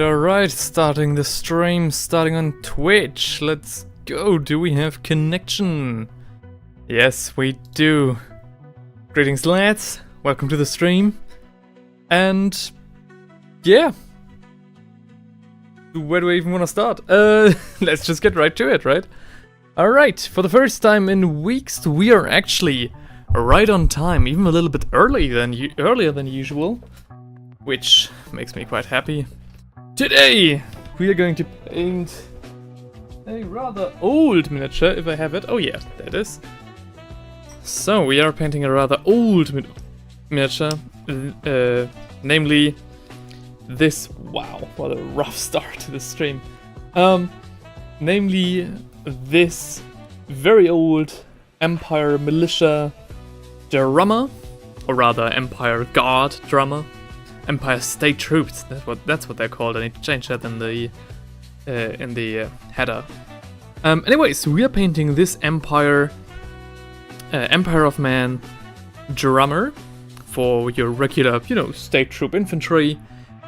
Alright, starting the stream, starting on Twitch. Let's go. Do we have connection? Yes, we do. Greetings, lads. Welcome to the stream. And yeah. Where do I even want to start? Let's just get right to it, right? Alright, for the first time in weeks, we are actually right on time, even a little bit earlier than usual, which makes me quite happy. Today, we are going to paint a rather old miniature, if I have it. Oh yeah, there it is. So, we are painting a rather old miniature, namely this. Wow, what a rough start to the stream. Namely this very old Empire militia drummer, or rather Empire Guard drummer. Empire State Troops, that's what they're called. I need to change that in the header. Anyways, we are painting this Empire of Man drummer for your regular, State Troop infantry,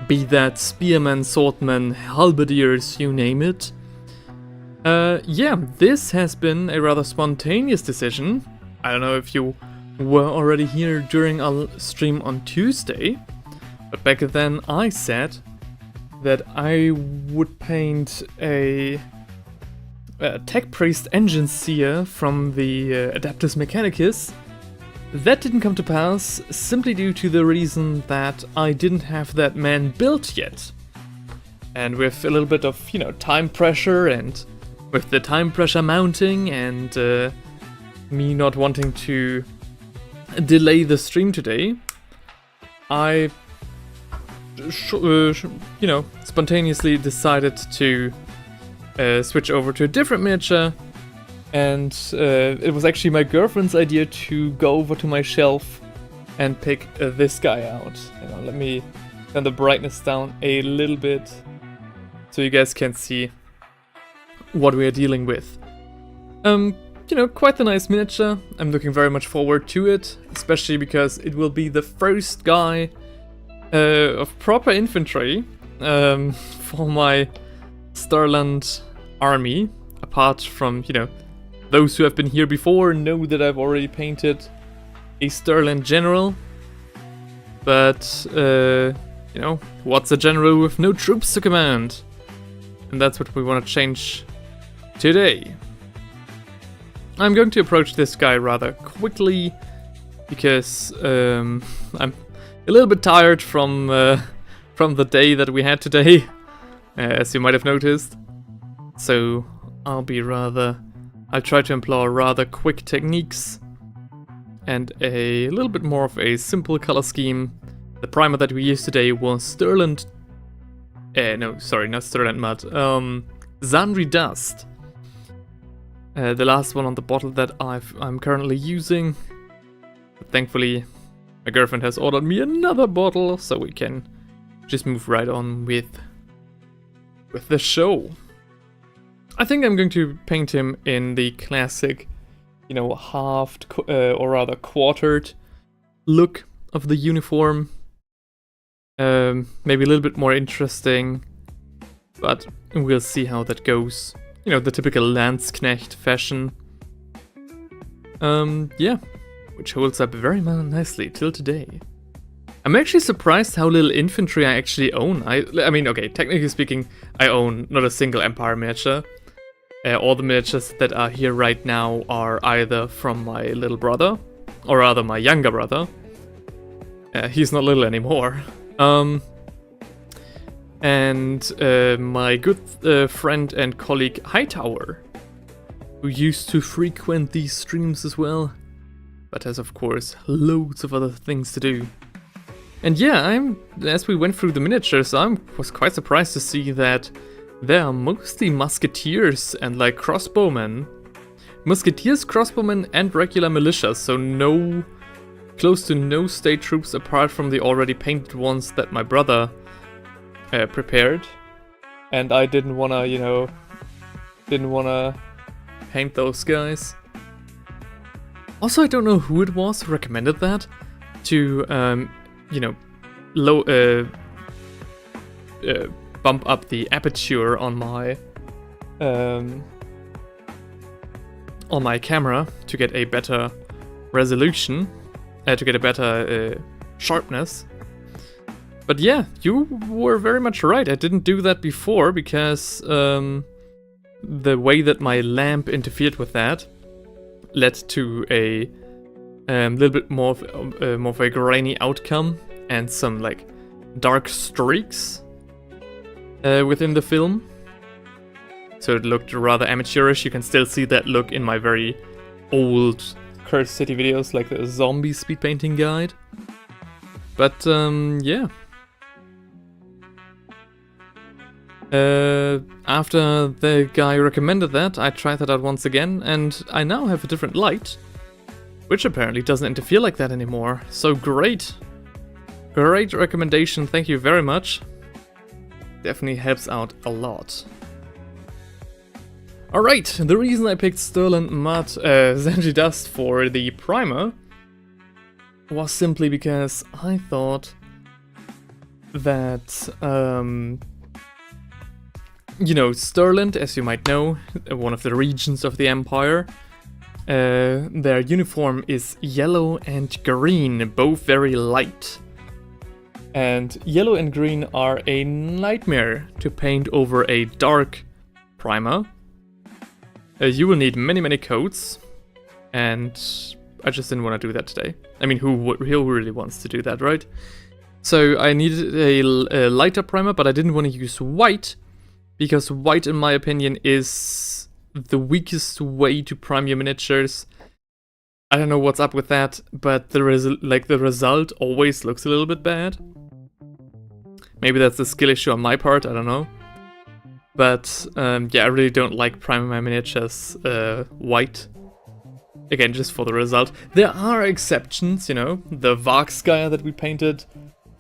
be that spearmen, swordmen, halberdiers, you name it. Yeah, this has been a rather spontaneous decision. I don't know if you were already here during our stream on Tuesday. But back then I said that I would paint a Tech Priest Engine Seer from the Adeptus Mechanicus. That didn't come to pass simply due to the reason that I didn't have that man built yet. And with a little bit of, time pressure, and with the time pressure mounting, and me not wanting to delay the stream today, I spontaneously decided to switch over to a different miniature, and it was actually my girlfriend's idea to go over to my shelf and pick this guy out. Let me turn the brightness down a little bit so you guys can see what we are dealing with. Quite a nice miniature. I'm looking very much forward to it, especially because it will be the first guy of proper infantry for my Stirlander army. Apart from, those who have been here before know that I've already painted a Stirlander general. But, what's a general with no troops to command? And that's what we want to change today. I'm going to approach this guy rather quickly because I'm a little bit tired from the day that we had today, as you might have noticed. So I'll try to employ rather quick techniques and a little bit more of a simple color scheme. The primer that we used today was Stirlander. No, sorry, not Stirlander Mud. Zanri Dust. The last one on the bottle that I'm currently using. But thankfully, my girlfriend has ordered me another bottle, so we can just move right on with the show. I think I'm going to paint him in the classic, halved, or rather quartered look of the uniform. Maybe a little bit more interesting, but we'll see how that goes. The typical Landsknecht fashion. Yeah. Which holds up very nicely till today. I'm actually surprised how little infantry I actually own. I mean, okay, technically speaking, I own not a single Empire miniature. All the miniatures that are here right now are either from my little brother, or rather my younger brother. He's not little anymore. And my good friend and colleague Hightower, who used to frequent these streams as well, but has of course loads of other things to do. And yeah, as we went through the miniatures, I was quite surprised to see that there are mostly musketeers and like crossbowmen. Musketeers, crossbowmen, and regular militias, so close to no state troops apart from the already painted ones that my brother prepared. And I didn't wanna paint those guys. Also, I don't know who it was who recommended that to, bump up the aperture on my camera to get a better resolution, to get a better sharpness. But yeah, you were very much right. I didn't do that before because the way that my lamp interfered with that led to a little bit more of a grainy outcome and some like dark streaks within the film. So it looked rather amateurish. You can still see that look in my very old Cursed City videos, like the zombie speed painting guide. But yeah. After the guy recommended that, I tried that out once again, and I now have a different light, which apparently doesn't interfere like that anymore. So great. Great recommendation, thank you very much. Definitely helps out a lot. Alright, the reason I picked Stirlander Mud Zandri Dust for the primer was simply because I thought that, you know, Stirland, as you might know, one of the regions of the Empire, their uniform is yellow and green, both very light. And yellow and green are a nightmare to paint over a dark primer. You will need many coats, and I just didn't want to do that today. I mean, who really wants to do that, right? So I needed a lighter primer, but I didn't want to use white, because white, in my opinion, is the weakest way to prime your miniatures. I don't know what's up with that, but the result always looks a little bit bad. Maybe that's a skill issue on my part, I don't know. But yeah, I really don't like priming my miniatures white. Again, just for the result. There are exceptions, you know. The Vargskaya that we painted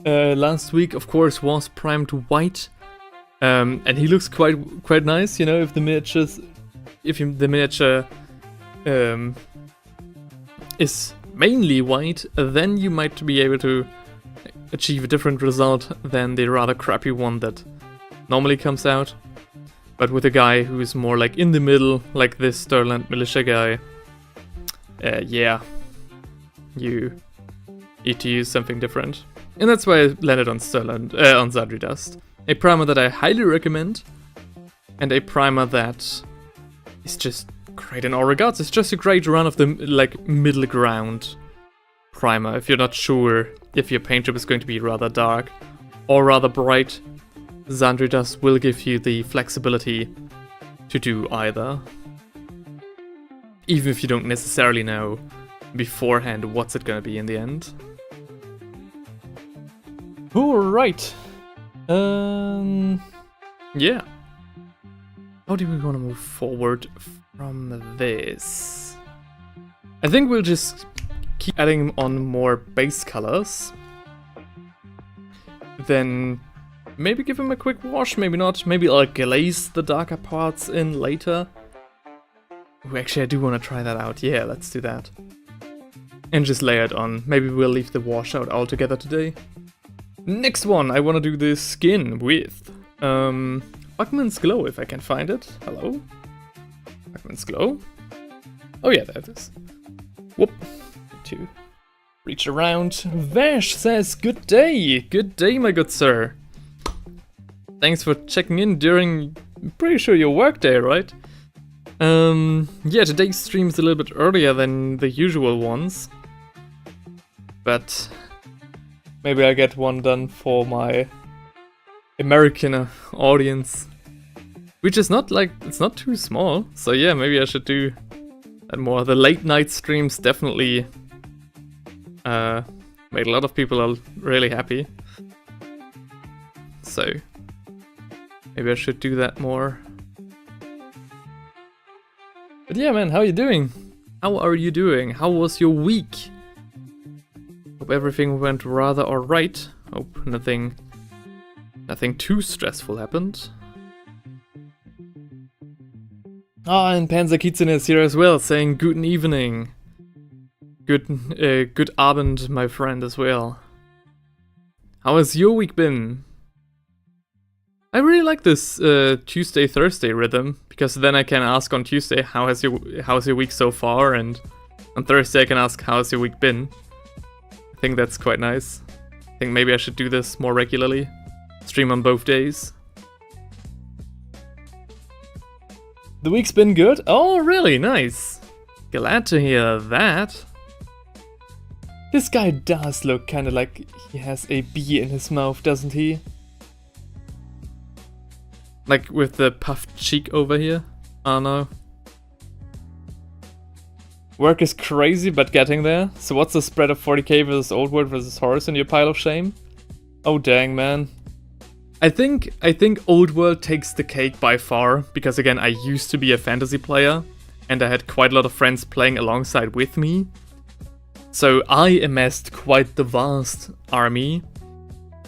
last week, of course, was primed white. And he looks quite nice, you know, if the miniature is mainly white, then you might be able to achieve a different result than the rather crappy one that normally comes out. But with a guy who's more like in the middle, like this Stirland militia guy, yeah, you need to use something different. And that's why I landed on Stirland, on Zandri Dust. A primer that I highly recommend, and a primer that is just great in all regards. It's just a great run of the like middle ground primer. If you're not sure if your paint job is going to be rather dark or rather bright, Zandri Dust will give you the flexibility to do either. Even if you don't necessarily know beforehand what's it gonna be in the end. Alright. Yeah. How do we want to move forward from this? I think we'll just keep adding on more base colors. Then maybe give him a quick wash, maybe not. Maybe I'll glaze the darker parts in later. Ooh, actually, I do want to try that out. Yeah, let's do that. And just layer it on. Maybe we'll leave the wash out altogether today. Next one, I want to do the skin with Buckman's Glow, if I can find it. Hello? Buckman's Glow? Oh yeah, there it is. Whoop. To reach around. Vash says, good day! Good day, my good sir. Thanks for checking in during, I'm pretty sure, your work day, right? Yeah, today's stream is a little bit earlier than the usual ones. But maybe I'll get one done for my American audience. Which is not like, it's not too small. So yeah, maybe I should do that more. The late night streams definitely made a lot of people really happy. So maybe I should do that more. But yeah, man, how are you doing? How are you doing? How was your week? Hope everything went rather alright. Hope nothing too stressful happened. Ah, and Panzer Kitsune is here as well, saying guten evening. Good Abend, my friend, as well. How has your week been? I really like this Tuesday Thursday rhythm, because then I can ask on Tuesday how's your week so far, and on Thursday I can ask how's your week been. I think that's quite nice. I think maybe I should do this more regularly. Stream on both days. The week's been good? Oh, really? Nice. Glad to hear that. This guy does look kind of like he has a bee in his mouth, doesn't he? Like with the puffed cheek over here? Oh no. Work is crazy, but getting there. So what's the spread of 40k versus Old World versus Horse in your pile of shame? Oh dang, man. I think Old World takes the cake by far, because again, I used to be a fantasy player, and I had quite a lot of friends playing alongside with me. So I amassed quite the vast army,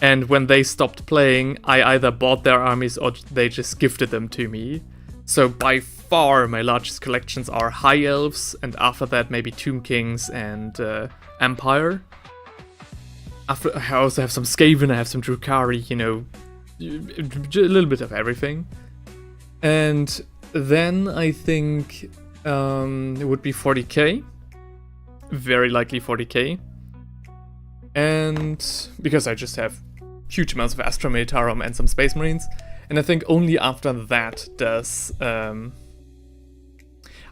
and when they stopped playing, I either bought their armies or they just gifted them to me. So by far my largest collections are High Elves, and after that maybe Tomb Kings and Empire. After, I also have some Skaven, I have some Drukhari, you know, a little bit of everything. And then I think it would be 40k. Very likely 40k. And because I just have huge amounts of Astra Militarum and some Space Marines. And I think only after that does... I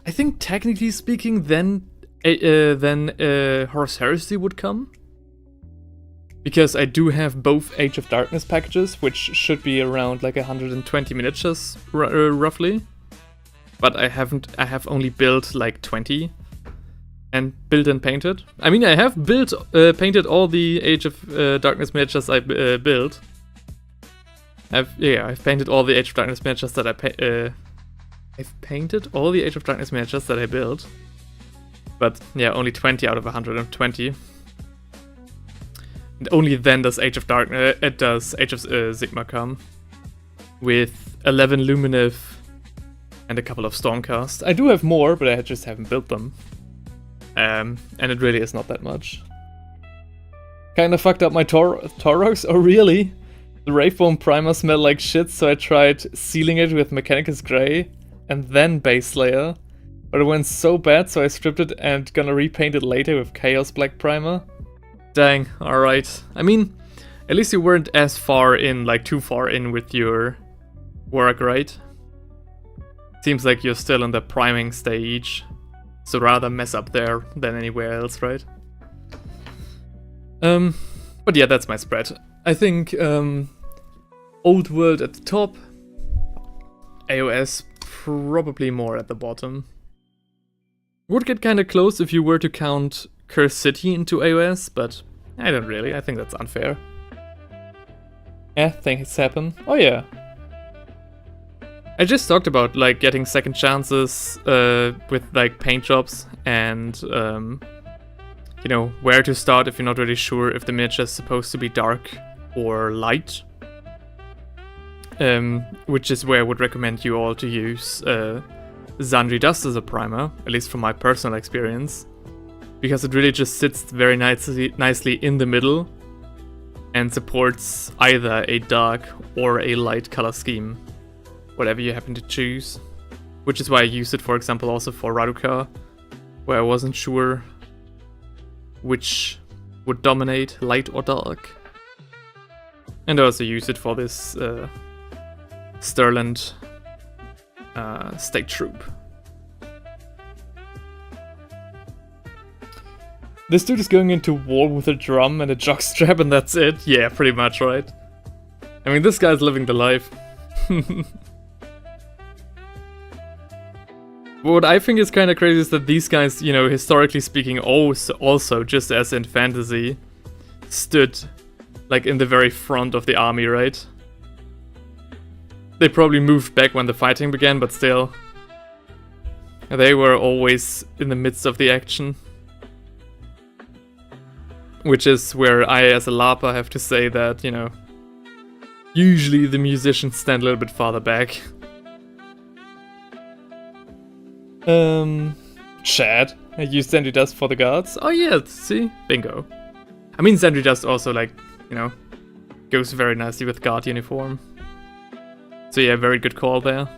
think technically speaking then Horus Heresy would come. Because I do have both Age of Darkness packages, which should be around like 120 miniatures roughly. But I have only built like 20 and built and painted. I mean, I have painted all the Age of Darkness miniatures I built. I've painted all the Age of Darkness miniatures that I've painted all the Age of Darkness miniatures that I built. But yeah, only 20 out of 120. And only then does Age of Sigma come. With 11 Lumineth and a couple of Stormcast. I do have more, but I just haven't built them. And it really is not that much. Kinda fucked up my Taurox? Oh really? The Wraithbone Primer smelled like shit, so I tried sealing it with Mechanicus Grey and then Base Slayer. But it went so bad, so I stripped it and gonna repaint it later with Chaos Black Primer. Dang, alright. I mean, at least you weren't as far in, like too far in with your work, right? Seems like you're still in the priming stage. So rather mess up there than anywhere else, right? But yeah, that's my spread. I think Old World at the top, AOS probably more at the bottom. Would get kinda close if you were to count Cursed City into AOS, but I don't really, I think that's unfair. Yeah, things happen. Oh yeah. I just talked about like getting second chances with like paint jobs and you know, where to start if you're not really sure if the miniature is supposed to be dark or light. Which is where I would recommend you all to use Zandri Dust as a primer, at least from my personal experience. Because it really just sits very nicely in the middle and supports either a dark or a light color scheme, whatever you happen to choose. Which is why I used it, for example, also for Raduka, where I wasn't sure which would dominate, light or dark. And I also used it for this Stirlander State Troop. This dude is going into war with a drum and a jockstrap and that's it? Yeah, pretty much, right? I mean, this guy's living the life. What I think is kind of crazy is that these guys, you know, historically speaking, also, just as in fantasy, stood like in the very front of the army, right? They probably moved back when the fighting began, but still. They were always in the midst of the action. Which is where I, as a LARPer, have to say that, you know, usually the musicians stand a little bit farther back. Chad, I used Zandri Dust for the guards. Oh yeah, see? Bingo. I mean, Zandri Dust also, like, you know, goes very nicely with guard uniform. So yeah, very good call there.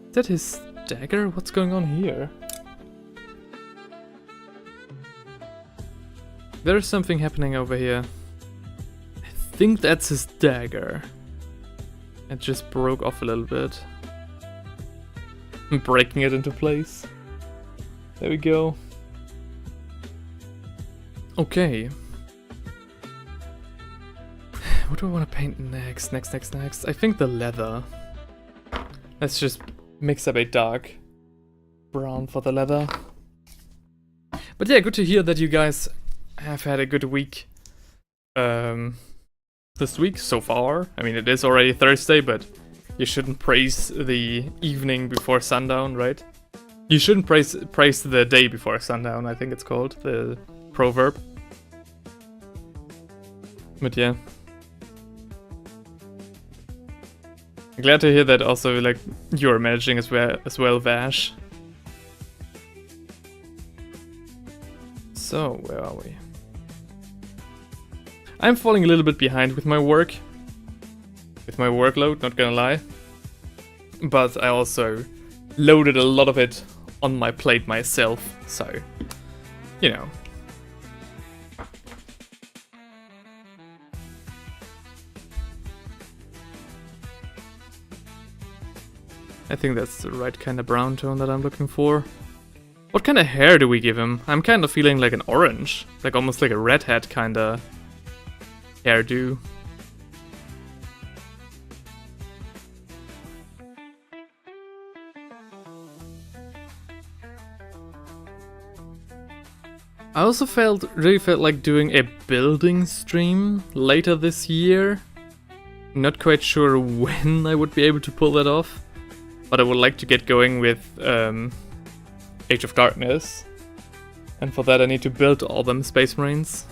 Is that his dagger? What's going on here? There's something happening over here. I think that's his dagger. It just broke off a little bit. I'm breaking it into place. There we go. Okay. What do I want to paint next? Next. I think the leather. Let's just mix up a dark brown for the leather. But yeah, good to hear that you guys have had a good week this week so far. I mean, it is already Thursday, but you shouldn't praise the evening before sundown, right? You shouldn't praise the day before sundown, I think it's called, the proverb. But yeah. I'm glad to hear that also, like, you're managing as well, Vash. So, where are we? I'm falling a little bit behind with my work. With my workload, not gonna lie. But I also loaded a lot of it on my plate myself, so, you know. I think that's the right kind of brown tone that I'm looking for. What kind of hair do we give him? I'm kind of feeling like an orange. Like almost like a redhead kind of hairdo. I also really felt like doing a building stream later this year. Not quite sure when I would be able to pull that off. But I would like to get going with Age of Darkness. And for that I need to build all them Space Marines.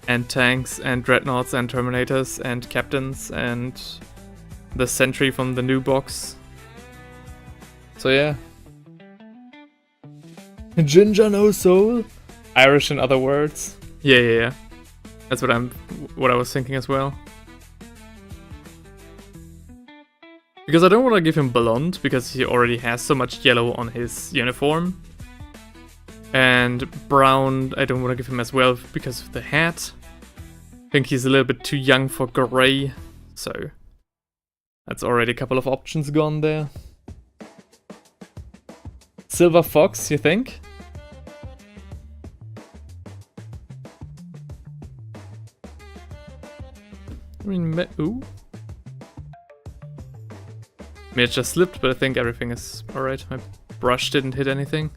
And tanks, and dreadnoughts, and terminators, and captains, and the sentry from the new box. So yeah. Ginger no soul? Irish in other words. Yeah. That's what I was thinking as well. Because I don't want to give him blonde, because he already has so much yellow on his uniform. And brown, I don't want to give him as well because of the hat. I think he's a little bit too young for grey, so that's already a couple of options gone there. Silver fox, you think? I mean, ooh. I mean, it just slipped, but I think everything is alright. My brush didn't hit anything.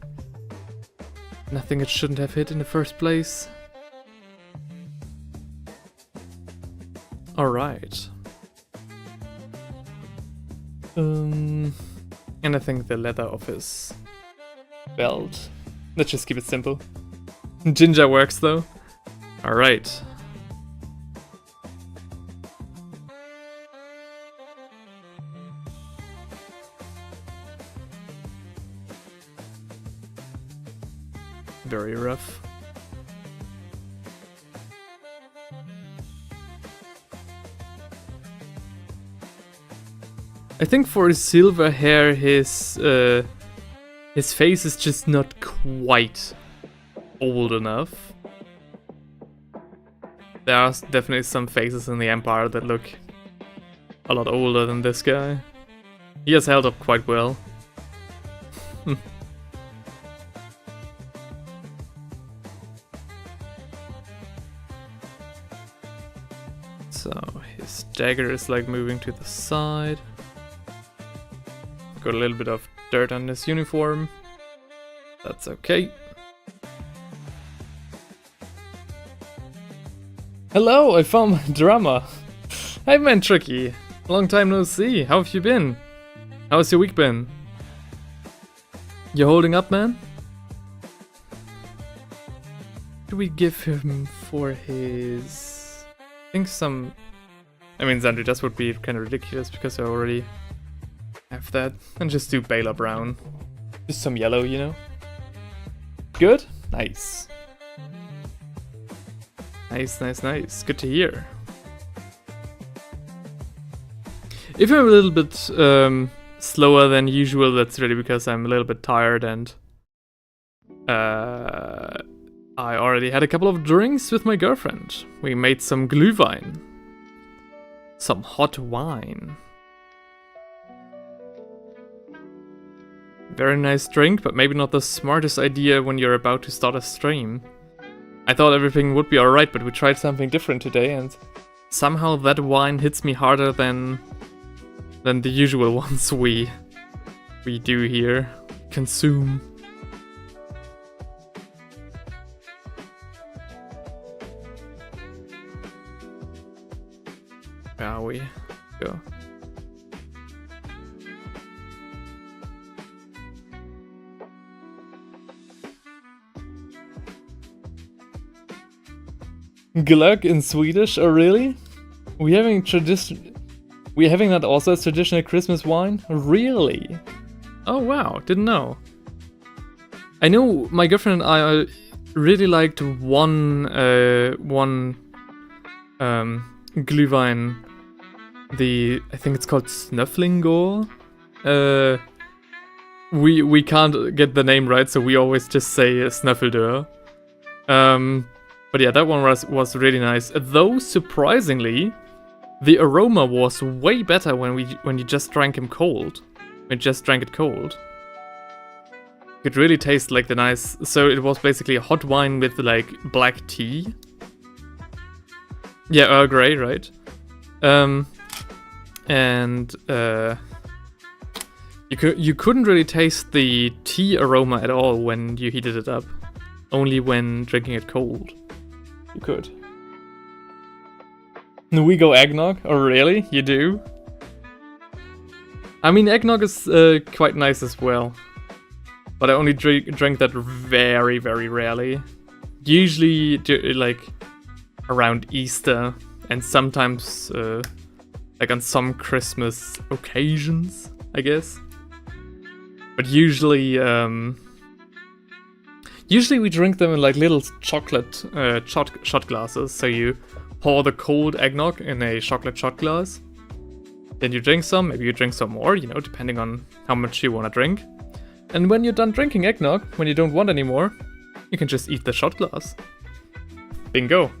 Nothing it shouldn't have hit in the first place. Alright. And I think the leather of his belt. Let's just keep it simple. Ginger works though. Alright. Very rough. I think for his silver hair, his face is just not quite old enough. There are definitely some faces in the Empire that look a lot older than this guy. He has held up quite well. So his dagger is like moving to the side. Got a little bit of dirt on his uniform. That's okay. Hello, I found my drama. Hey man, Tricky. Long time no see. How have you been? How's your week been? You holding up, man? What do we give him for his... I think some... I mean, Xandritas would be kind of ridiculous because I already have that. And just do Baylor Brown. Just some yellow, you know? Good? Nice. Nice. Good to hear. If I'm a little bit slower than usual, that's really because I'm a little bit tired and I already had a couple of drinks with my girlfriend. We made some Glühwein. Some hot wine. Very nice drink, but maybe not the smartest idea when you're about to start a stream. I thought everything would be alright, but we tried something different today, and somehow that wine hits me harder than the usual ones we do here. Consume. Where we go. Glögg in Swedish? Oh really? We're having that also as traditional Christmas wine? Really? Oh wow, didn't know. I know my girlfriend and I really liked one Glühwein. I think it's called Snöflingor. We can't get the name right, so we always just say Snöffeldör. But yeah, that one was really nice. Though surprisingly, the aroma was way better when you just drank him cold. We just drank it cold. You could really taste like the nice. So it was basically a hot wine with like black tea. Yeah, Earl Grey, right? You couldn't really taste the tea aroma at all when you heated it up. Only when drinking it cold. You could. We go eggnog? Oh really? You do? I mean, eggnog is quite nice as well. But I only drink that very, very rarely. Usually, like, around Easter. And sometimes, like on some Christmas occasions, I guess. But usually, usually we drink them in like little chocolate shot glasses. So you pour the cold eggnog in a chocolate shot glass. Then you drink some, maybe you drink some more, you know, depending on how much you want to drink. And when you're done drinking eggnog, when you don't want any more, you can just eat the shot glass. Bingo.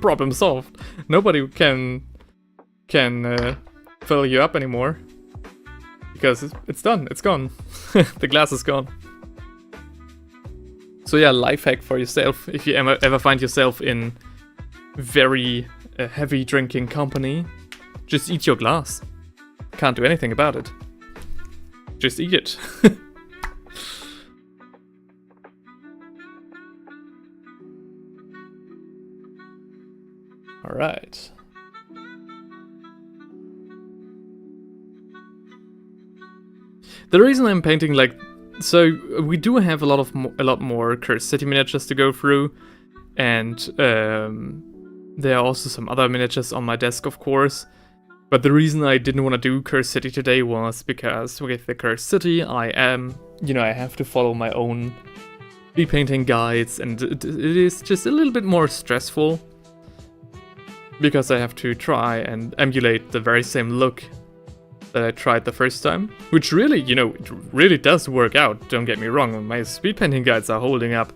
Problem solved. Nobody can fill you up anymore. Because it's done, it's gone. The glass is gone. So yeah, life hack for yourself. If you ever find yourself in very heavy drinking company, just eat your glass. Can't do anything about it. Just eat it. Alright. The reason I'm painting like... So, we do have a lot more Cursed City miniatures to go through. And there are also some other miniatures on my desk, of course. But the reason I didn't want to do Cursed City today was because with the Cursed City, I have to follow my own repainting guides, and it is just a little bit more stressful. Because I have to try and emulate the very same look that I tried the first time. Which really, it really does work out, don't get me wrong. My speed painting guides are holding up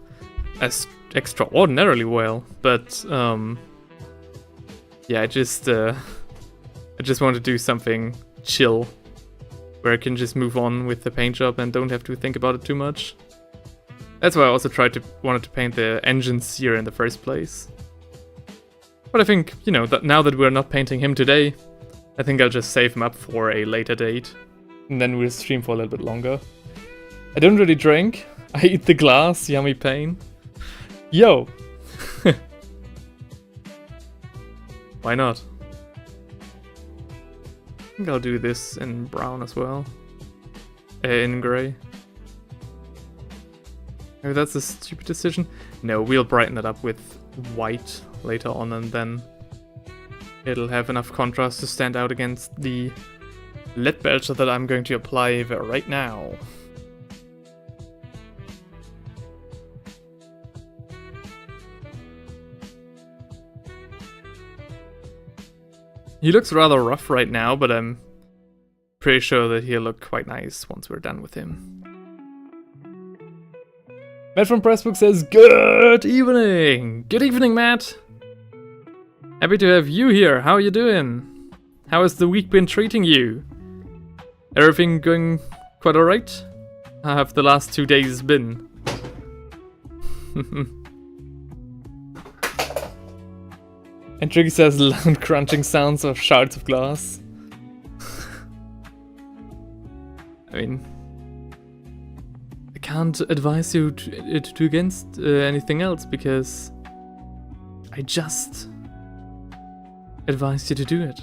as extraordinarily well. But, yeah, I just want to do something chill, where I can just move on with the paint job and don't have to think about it too much. That's why I also wanted to paint the engines here in the first place. But I think, that now that we're not painting him today, I think I'll just save him up for a later date. And then we'll stream for a little bit longer. I don't really drink. I eat the glass, yummy pain. Yo! Why not? I think I'll do this in brown as well. In grey. Maybe that's a stupid decision. No, we'll brighten it up with white later on, and then it'll have enough contrast to stand out against the lead belcher that I'm going to apply right now. He looks rather rough right now, but I'm pretty sure that he'll look quite nice once we're done with him. Matt from Pressbook says, good evening! Good evening, Matt! Happy to have you here. How are you doing? How has the week been treating you? Everything going quite alright? How have the last 2 days been? And Tricky says loud crunching sounds of shards of glass. I mean, I can't advise you to do against anything else because I just advised you to do it.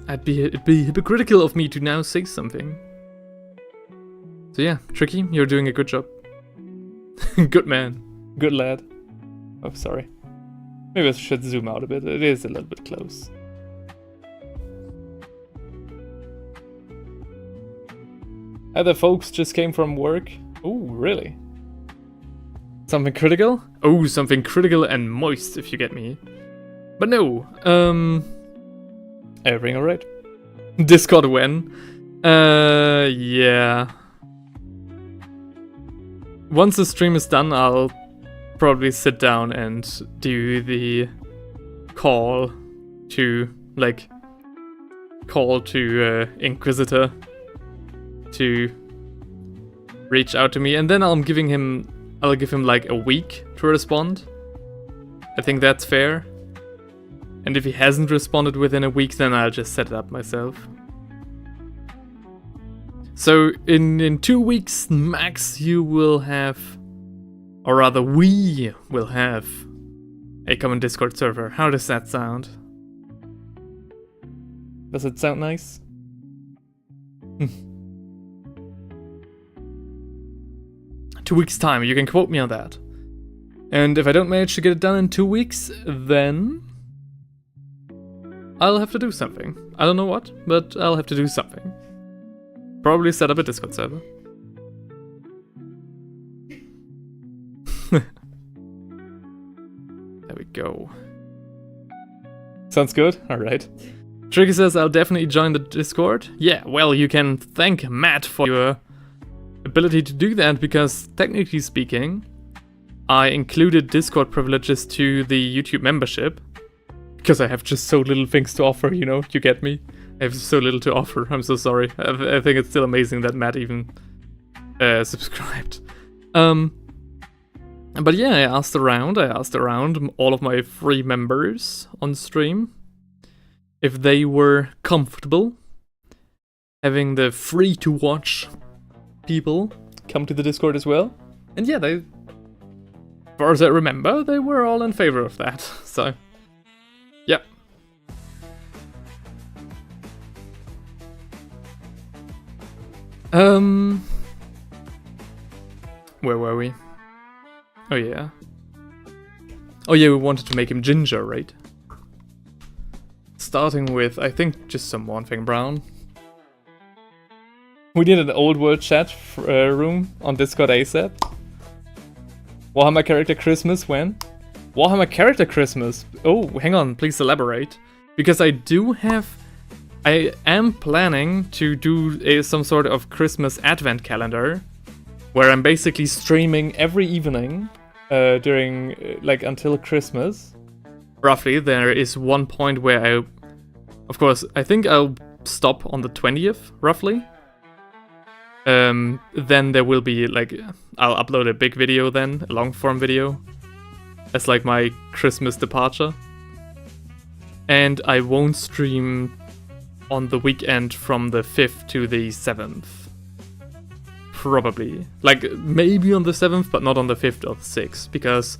It'd be hypocritical of me to now say something. So yeah, Tricky, you're doing a good job. Good man. Good lad. Oh, sorry. Maybe I should zoom out a bit. It is a little bit close. Other folks just came from work. Oh, really? Something critical? Oh, something critical and moist, if you get me. But no, everything alright. Discord when? Yeah. Once the stream is done, I'll probably sit down and do the call to, Inquisitor to reach out to me, and then I'll give him like a week to respond. I think that's fair. And if he hasn't responded within a week, then I'll just set it up myself. So in 2 weeks max, you will have, or rather we will have, a common Discord server. How does that sound? Does it sound nice? 2 weeks time, you can quote me on that. And if I don't manage to get it done in 2 weeks, then I'll have to do something. I don't know what, but I'll have to do something. Probably set up a Discord server. There we go. Sounds good? Alright. Tricky says I'll definitely join the Discord. Yeah, well, you can thank Matt for your ability to do that, because technically speaking, I included Discord privileges to the YouTube membership. Because I have just so little things to offer, you know? You get me? I have so little to offer. I'm so sorry. I think it's still amazing that Matt even subscribed. But yeah, I asked around all of my free members on stream if they were comfortable having the free to watch people come to the Discord as well. And yeah, as far as I remember, they were all in favor of that. So, yeah. Where were we? Oh yeah. Oh yeah, we wanted to make him ginger, right? Starting with, I think, just some one thing brown. We did an old world chat room on Discord ASAP. Warhammer character Christmas when? Warhammer character Christmas? Oh, hang on, please elaborate. Because I am planning to do some sort of Christmas advent calendar, where I'm basically streaming every evening during, until Christmas. Roughly, there is one point where I think I'll stop on the 20th, roughly. Then there will be, I'll upload a big video then, a long form video, as my Christmas departure. And I won't stream on the weekend from the 5th to the 7th. Probably. Maybe on the 7th, but not on the 5th or the 6th, because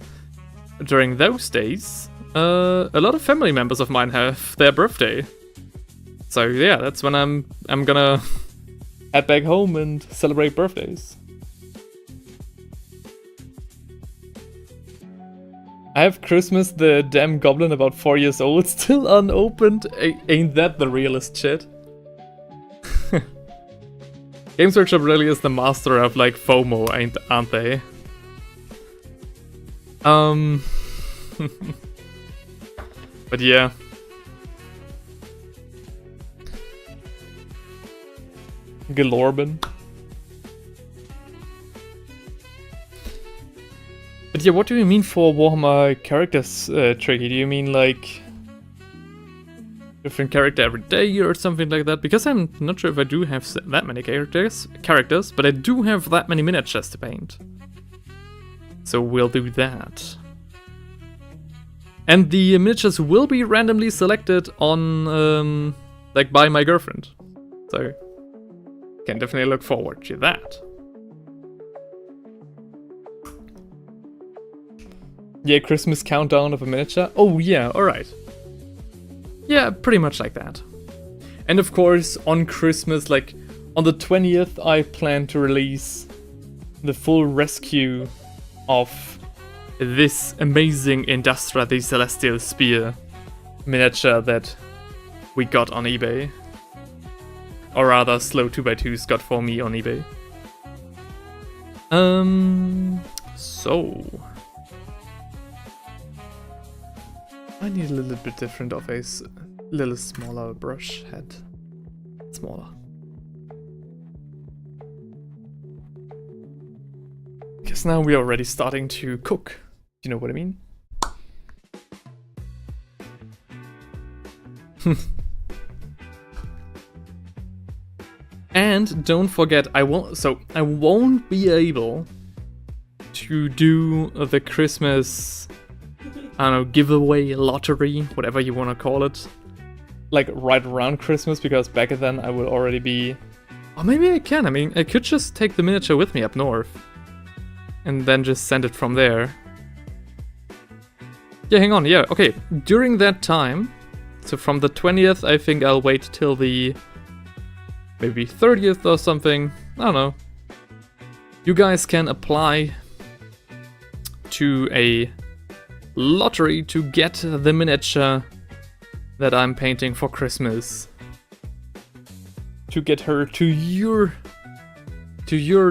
during those days, a lot of family members of mine have their birthday. So yeah, that's when I'm gonna head back home and celebrate birthdays. I have Christmas the damn goblin about 4 years old, still unopened. Ain't that the realest shit? Games Workshop really is the master of FOMO, aren't they? But yeah. Galorban. But yeah, what do you mean for Warhammer characters, Tricky? Do you mean like different character every day or something like that? Because I'm not sure if I do have that many characters, but I do have that many miniatures to paint. So we'll do that. And the miniatures will be randomly selected on, like, by my girlfriend. So, can definitely look forward to that. Yeah, Christmas countdown of a miniature. Oh yeah, alright. Yeah, pretty much like that. And of course, on Christmas, like, on the 20th, I plan to release the full rescue of this amazing Industra the Celestial Spear miniature that we got on eBay. Or rather, Slow 2x2s got for me on eBay. So... I need a little bit different of a little smaller brush head. Smaller. Because now we are already starting to cook. You know what I mean? And don't forget, I won't be able to do the Christmas, I don't know, giveaway, lottery, whatever you want to call it, like right around Christmas, because back then I will already be... Or maybe I can, I mean, I could just take the miniature with me up north and then just send it from there. Yeah, hang on, yeah, okay. During that time, so from the 20th, I think I'll wait till the maybe 30th or something. I don't know. You guys can apply to a lottery to get the miniature that I'm painting for Christmas. To get her to your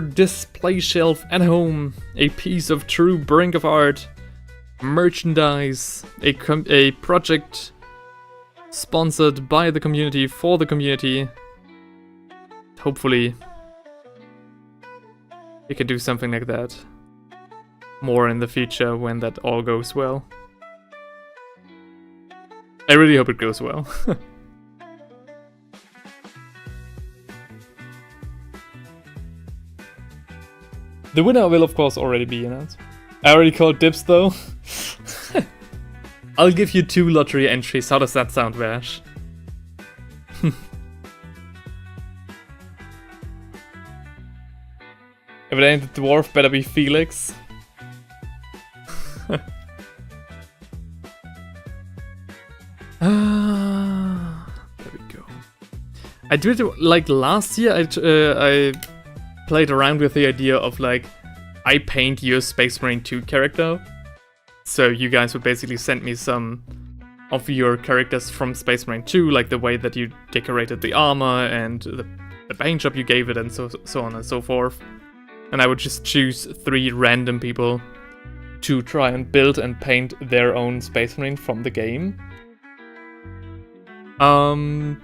display shelf at home. A piece of true brink of art. Merchandise, a project sponsored by the community for the community. Hopefully we can do something like that more in the future when that all goes well. I really hope it goes well. The winner will of course already be announced. I already called dibs though. I'll give you 2 lottery entries. How does that sound, Vash? If it ain't the dwarf, better be Felix. There we go. I did it like last year. I played around with the idea of like, I paint your Space Marine 2 character. So you guys would basically send me some of your characters from Space Marine 2, like the way that you decorated the armor and the paint job you gave it and so on and so forth. And I would just choose 3 random people to try and build and paint their own Space Marine from the game. Yeah,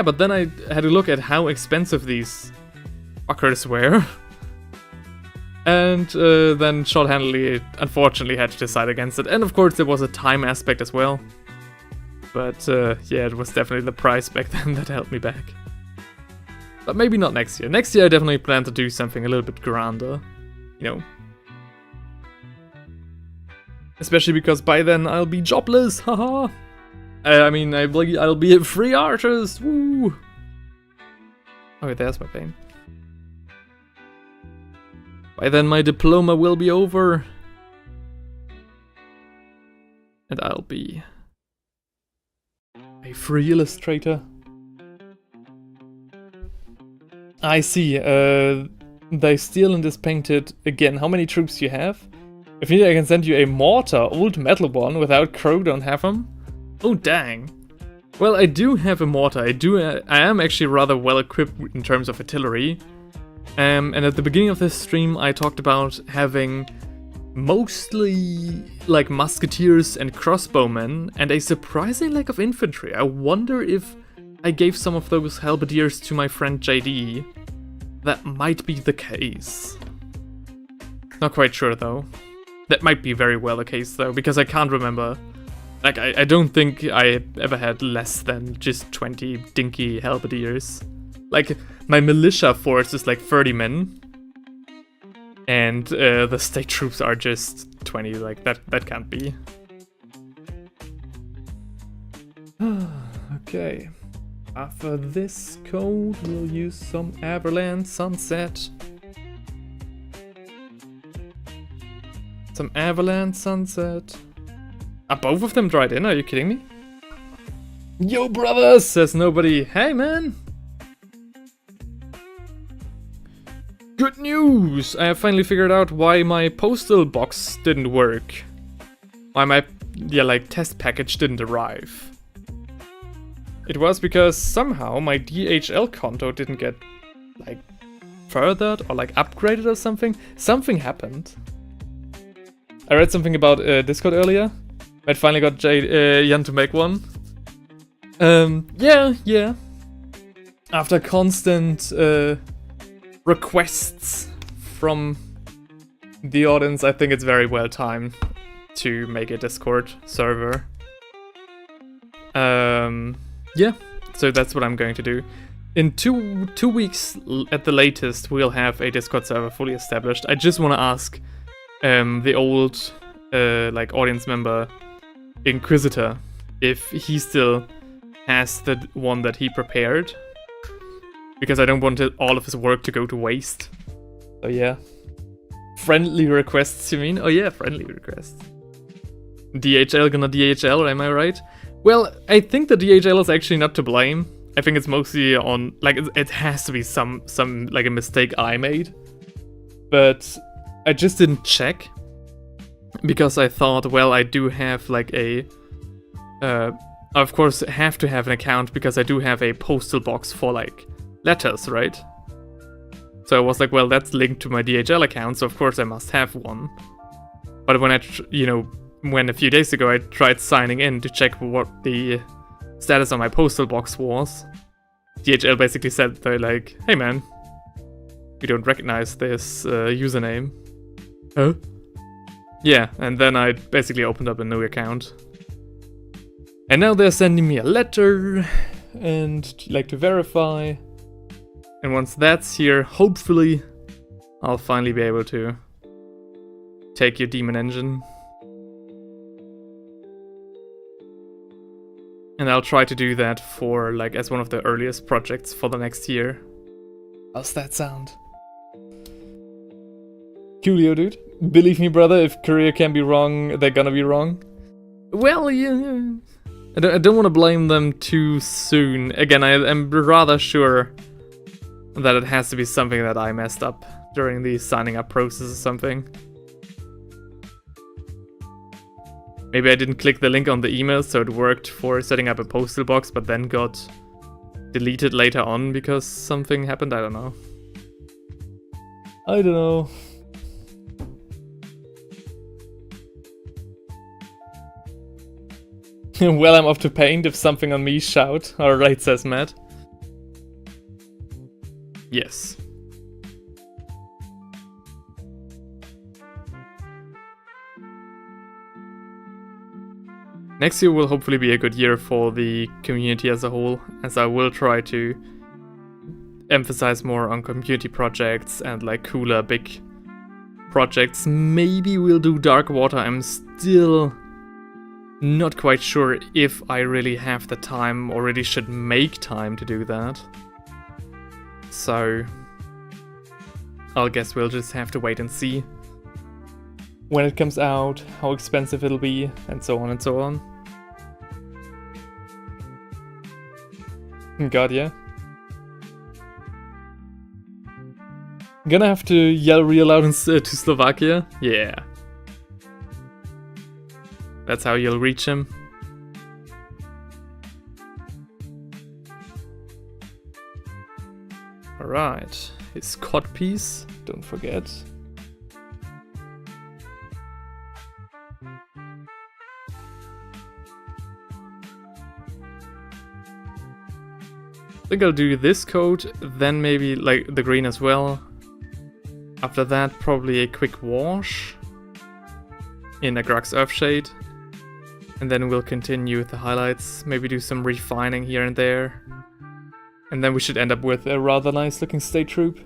but then I had to look at how expensive these fuckers were. And then shorthandedly, unfortunately, had to decide against it. And of course, there was a time aspect as well. But yeah, it was definitely the price back then that held me back. But maybe not next year. Next year, I definitely plan to do something a little bit grander. You know. Especially because by then, I'll be jobless. Haha. I mean, I'll be a free artist. Woo! Okay, there's my pain. By then my diploma will be over. And I'll be a free illustrator. I see, the Stirlander is painted again. How many troops do you have? If you need, I can send you a mortar, old metal one, without Crow, don't have them. Oh dang. Well, I do have a mortar. I am actually rather well equipped in terms of artillery. And at the beginning of this stream, I talked about having mostly like musketeers and crossbowmen and a surprising lack of infantry. I wonder if I gave some of those halberdiers to my friend JD. That might be the case. Not quite sure though. That might be very well the case though, because I can't remember. Like, I don't think I ever had less than just 20 dinky halberdiers. Like, my militia force is like 30 men. And the state troops are just 20, like, that can't be. Okay. After this code, we'll use some Everland Sunset. Some Everland Sunset. Are both of them dried in? Are you kidding me? Yo, brothers! Says nobody. Hey, man! Good news! I have finally figured out why my postal box didn't work. Why my, test package didn't arrive. It was because somehow my DHL konto didn't get, furthered or, upgraded or something. Something happened. I read something about Discord earlier. I finally got Jan to make one. Yeah. After constant requests from the audience, I think it's very well timed to make a Discord server. Yeah, so that's what I'm going to do. In two weeks at the latest, we'll have a Discord server fully established. I just want to ask the old audience member Inquisitor if he still has the one that he prepared, because I don't want all of his work to go to waste. So yeah. Friendly requests, you mean? Oh yeah, friendly requests. DHL gonna DHL, am I right? Well, I think the DHL is actually not to blame. I think it's mostly on, it has to be some a mistake I made. But I just didn't check. Because I thought, well, I do have of course have to have an account because I do have a postal box for letters, right? So I was like, well, that's linked to my DHL account, so of course I must have one. But when when a few days ago I tried signing in to check what the status on my postal box was, DHL basically said, they're like, hey man, we don't recognize this username. Huh? Yeah, and then I basically opened up a new account. And now they're sending me a letter and to verify. And once that's here, hopefully I'll finally be able to take your demon engine. And I'll try to do that for as one of the earliest projects for the next year. How's that sound? Coolio, dude. Believe me, brother, if Korea can be wrong, they're gonna be wrong. Well, yeah. I don't want to blame them too soon. Again, I am rather sure that it has to be something that I messed up during the signing up process or something. Maybe I didn't click the link on the email, so it worked for setting up a postal box, but then got deleted later on because something happened. I don't know. Well, I'm off to paint if something on me shout. Alright, says Matt. Yes. Next year will hopefully be a good year for the community as a whole, as I will try to emphasize more on community projects and cooler big projects. Maybe we'll do Dark Water. I'm still not quite sure if I really have the time or really should make time to do that. So I'll guess we'll just have to wait and see when it comes out, how expensive it'll be, and so on and so on. God, yeah. Gonna have to yell real loud to Slovakia? Yeah. That's how you'll reach him. Alright, his cod piece, don't forget. I think I'll do this coat, then maybe like the green as well. After that, probably a quick wash in a Grux Earthshade. And then we'll continue with the highlights, maybe do some refining here and there. And then we should end up with a rather nice looking state troop.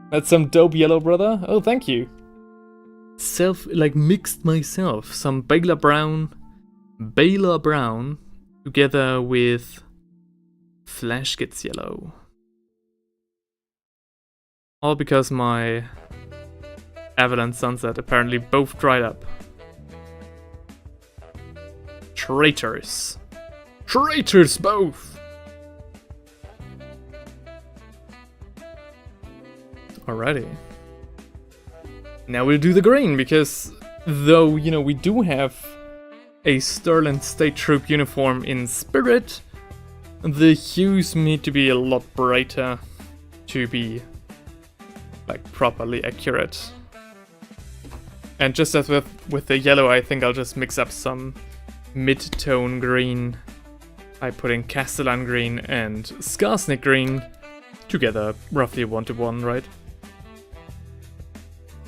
That's some dope yellow, brother. Oh, thank you. Mixed myself. Some Baylor Brown together with Flash Gets Yellow. All because my Avalon Sunset apparently both dried up. Traitors. Traitors both! Alrighty. Now we'll do the green, because though, you know, we do have a Stirlander State Troop uniform in Spirit, the hues need to be a lot brighter to be, like, properly accurate. And just as with the yellow, I think I'll just mix up some mid-tone green by putting Castellan green and Skarsnik green together, roughly 1-to-1, right?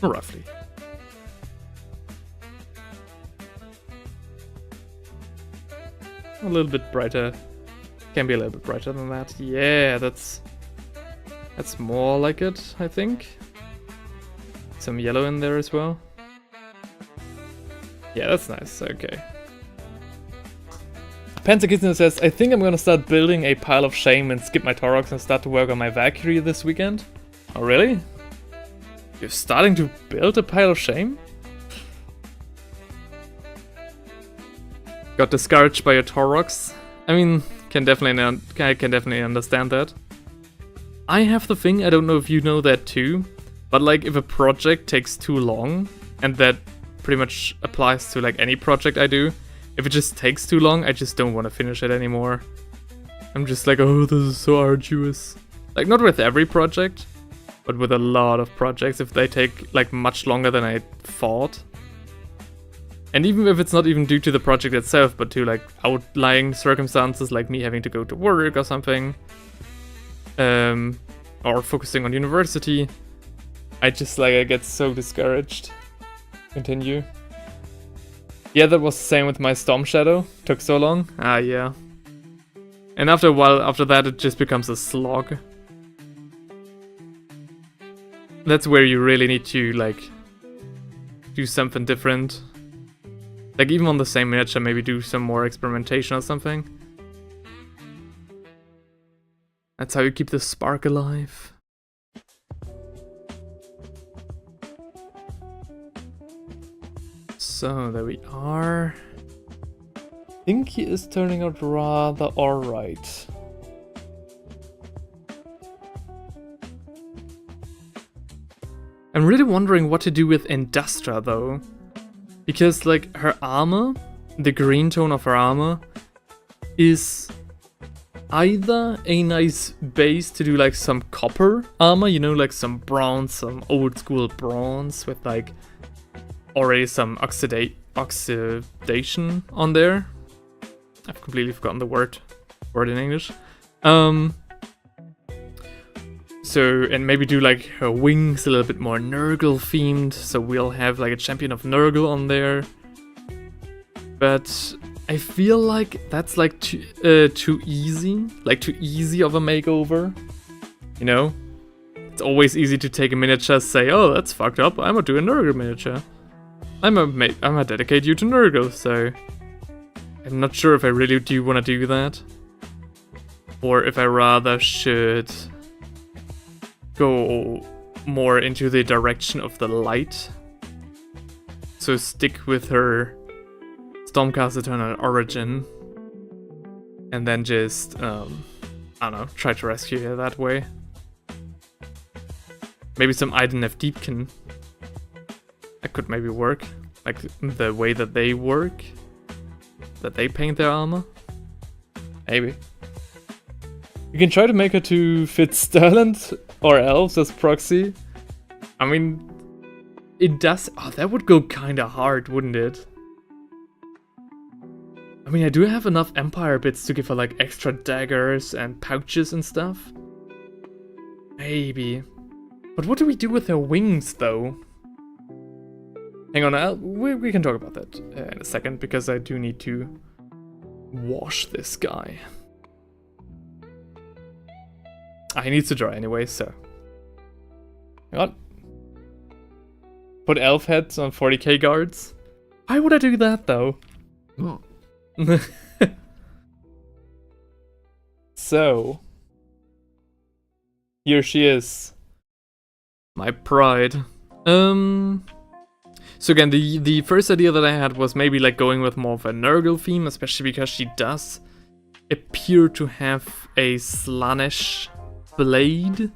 Roughly. A little bit brighter. Can be a little bit brighter than that. Yeah, that's more like it, I think. Some yellow in there as well. Yeah, that's nice. Okay. Panzerkitten says, I think I'm gonna start building a pile of shame and skip my Taurox and start to work on my Valkyrie this weekend. Oh, really? You're starting to build a pile of shame? Got discouraged by your Taurox? I mean, I can definitely understand that. I have the thing, I don't know if you know that too, but like if a project takes too long, and that pretty much applies to like any project I do, if it just takes too long, I just don't want to finish it anymore. I'm just like, oh, this is so arduous. Like, not with every project, but with a lot of projects, if they take like much longer than I thought. And even if it's not even due to the project itself, but to like outlying circumstances, like me having to go to work or something, or focusing on university, I get so discouraged. Continue. Yeah, that was the same with my Storm Shadow. Took so long. Ah, yeah. And after a while, after that, it just becomes a slog. That's where you really need to, like, do something different. Like, even on the same miniature, maybe do some more experimentation or something. That's how you keep the spark alive. So, there we are. I think he is turning out rather alright. I'm really wondering what to do with Industra though. Because like her armor, the green tone of her armor, is either a nice base to do like some copper armor, you know, like some bronze, some old school bronze with like already some oxidation on there. I've completely forgotten the word in English. So, and maybe do like her wings a little bit more Nurgle themed, so we'll have like a champion of Nurgle on there. But I feel like that's like too easy, like too easy of a makeover, you know? It's always easy to take a miniature, say, oh, that's fucked up, I'm gonna do a Nurgle miniature. I'm gonna dedicate you to Nurgle, so I'm not sure if I really do want to do that. Or if I rather should go more into the direction of the light. So stick with her Stormcast Eternal Origin. And then just, I don't know, try to rescue her that way. Maybe some Idenef Deepkin. That could maybe work. Like the way that they work. That they paint their armor. Maybe. You can try to make her to fit Stirland or Elves as proxy. I mean, it does. Oh, that would go kinda hard, wouldn't it? I mean, I do have enough Empire bits to give her like extra daggers and pouches and stuff. Maybe. But what do we do with her wings, though? Hang on, we can talk about that in a second, because I do need to wash this guy. He needs to dry anyway, so... Hang on. Put elf heads on 40k guards? Why would I do that, though? Oh. So... Here she is. My pride. So again, the first idea that I had was maybe like going with more of a Nurgle theme, especially because she does appear to have a Slaanesh blade.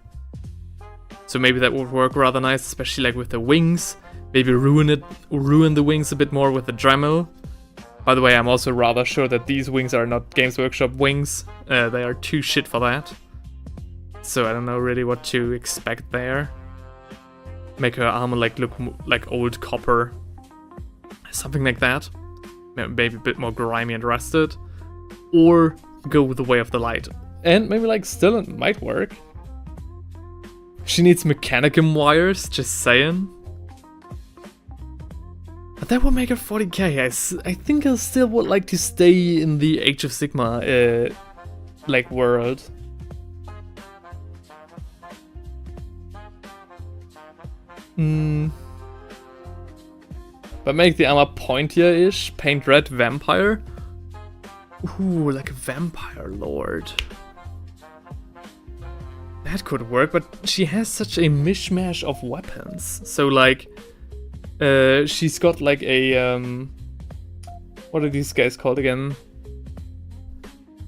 So maybe that would work rather nice, especially like with the wings. Maybe ruin the wings a bit more with the Dremel. By the way, I'm also rather sure that these wings are not Games Workshop wings. They are too shit for that. So I don't know really what to expect there. Make her armor like look like old copper. Something like that. Maybe a bit more grimy and rusted. Or go with the Way of the Light. And maybe like Stirlander might work. She needs Mechanicum wires, just saying. But that would make her 40k. I think I still would like to stay in the Age of Sigmar like world. But make the armor pointier-ish, paint red vampire. Ooh, like a vampire lord. That could work, but she has such a mishmash of weapons. So like, she's got like a, what are these guys called again?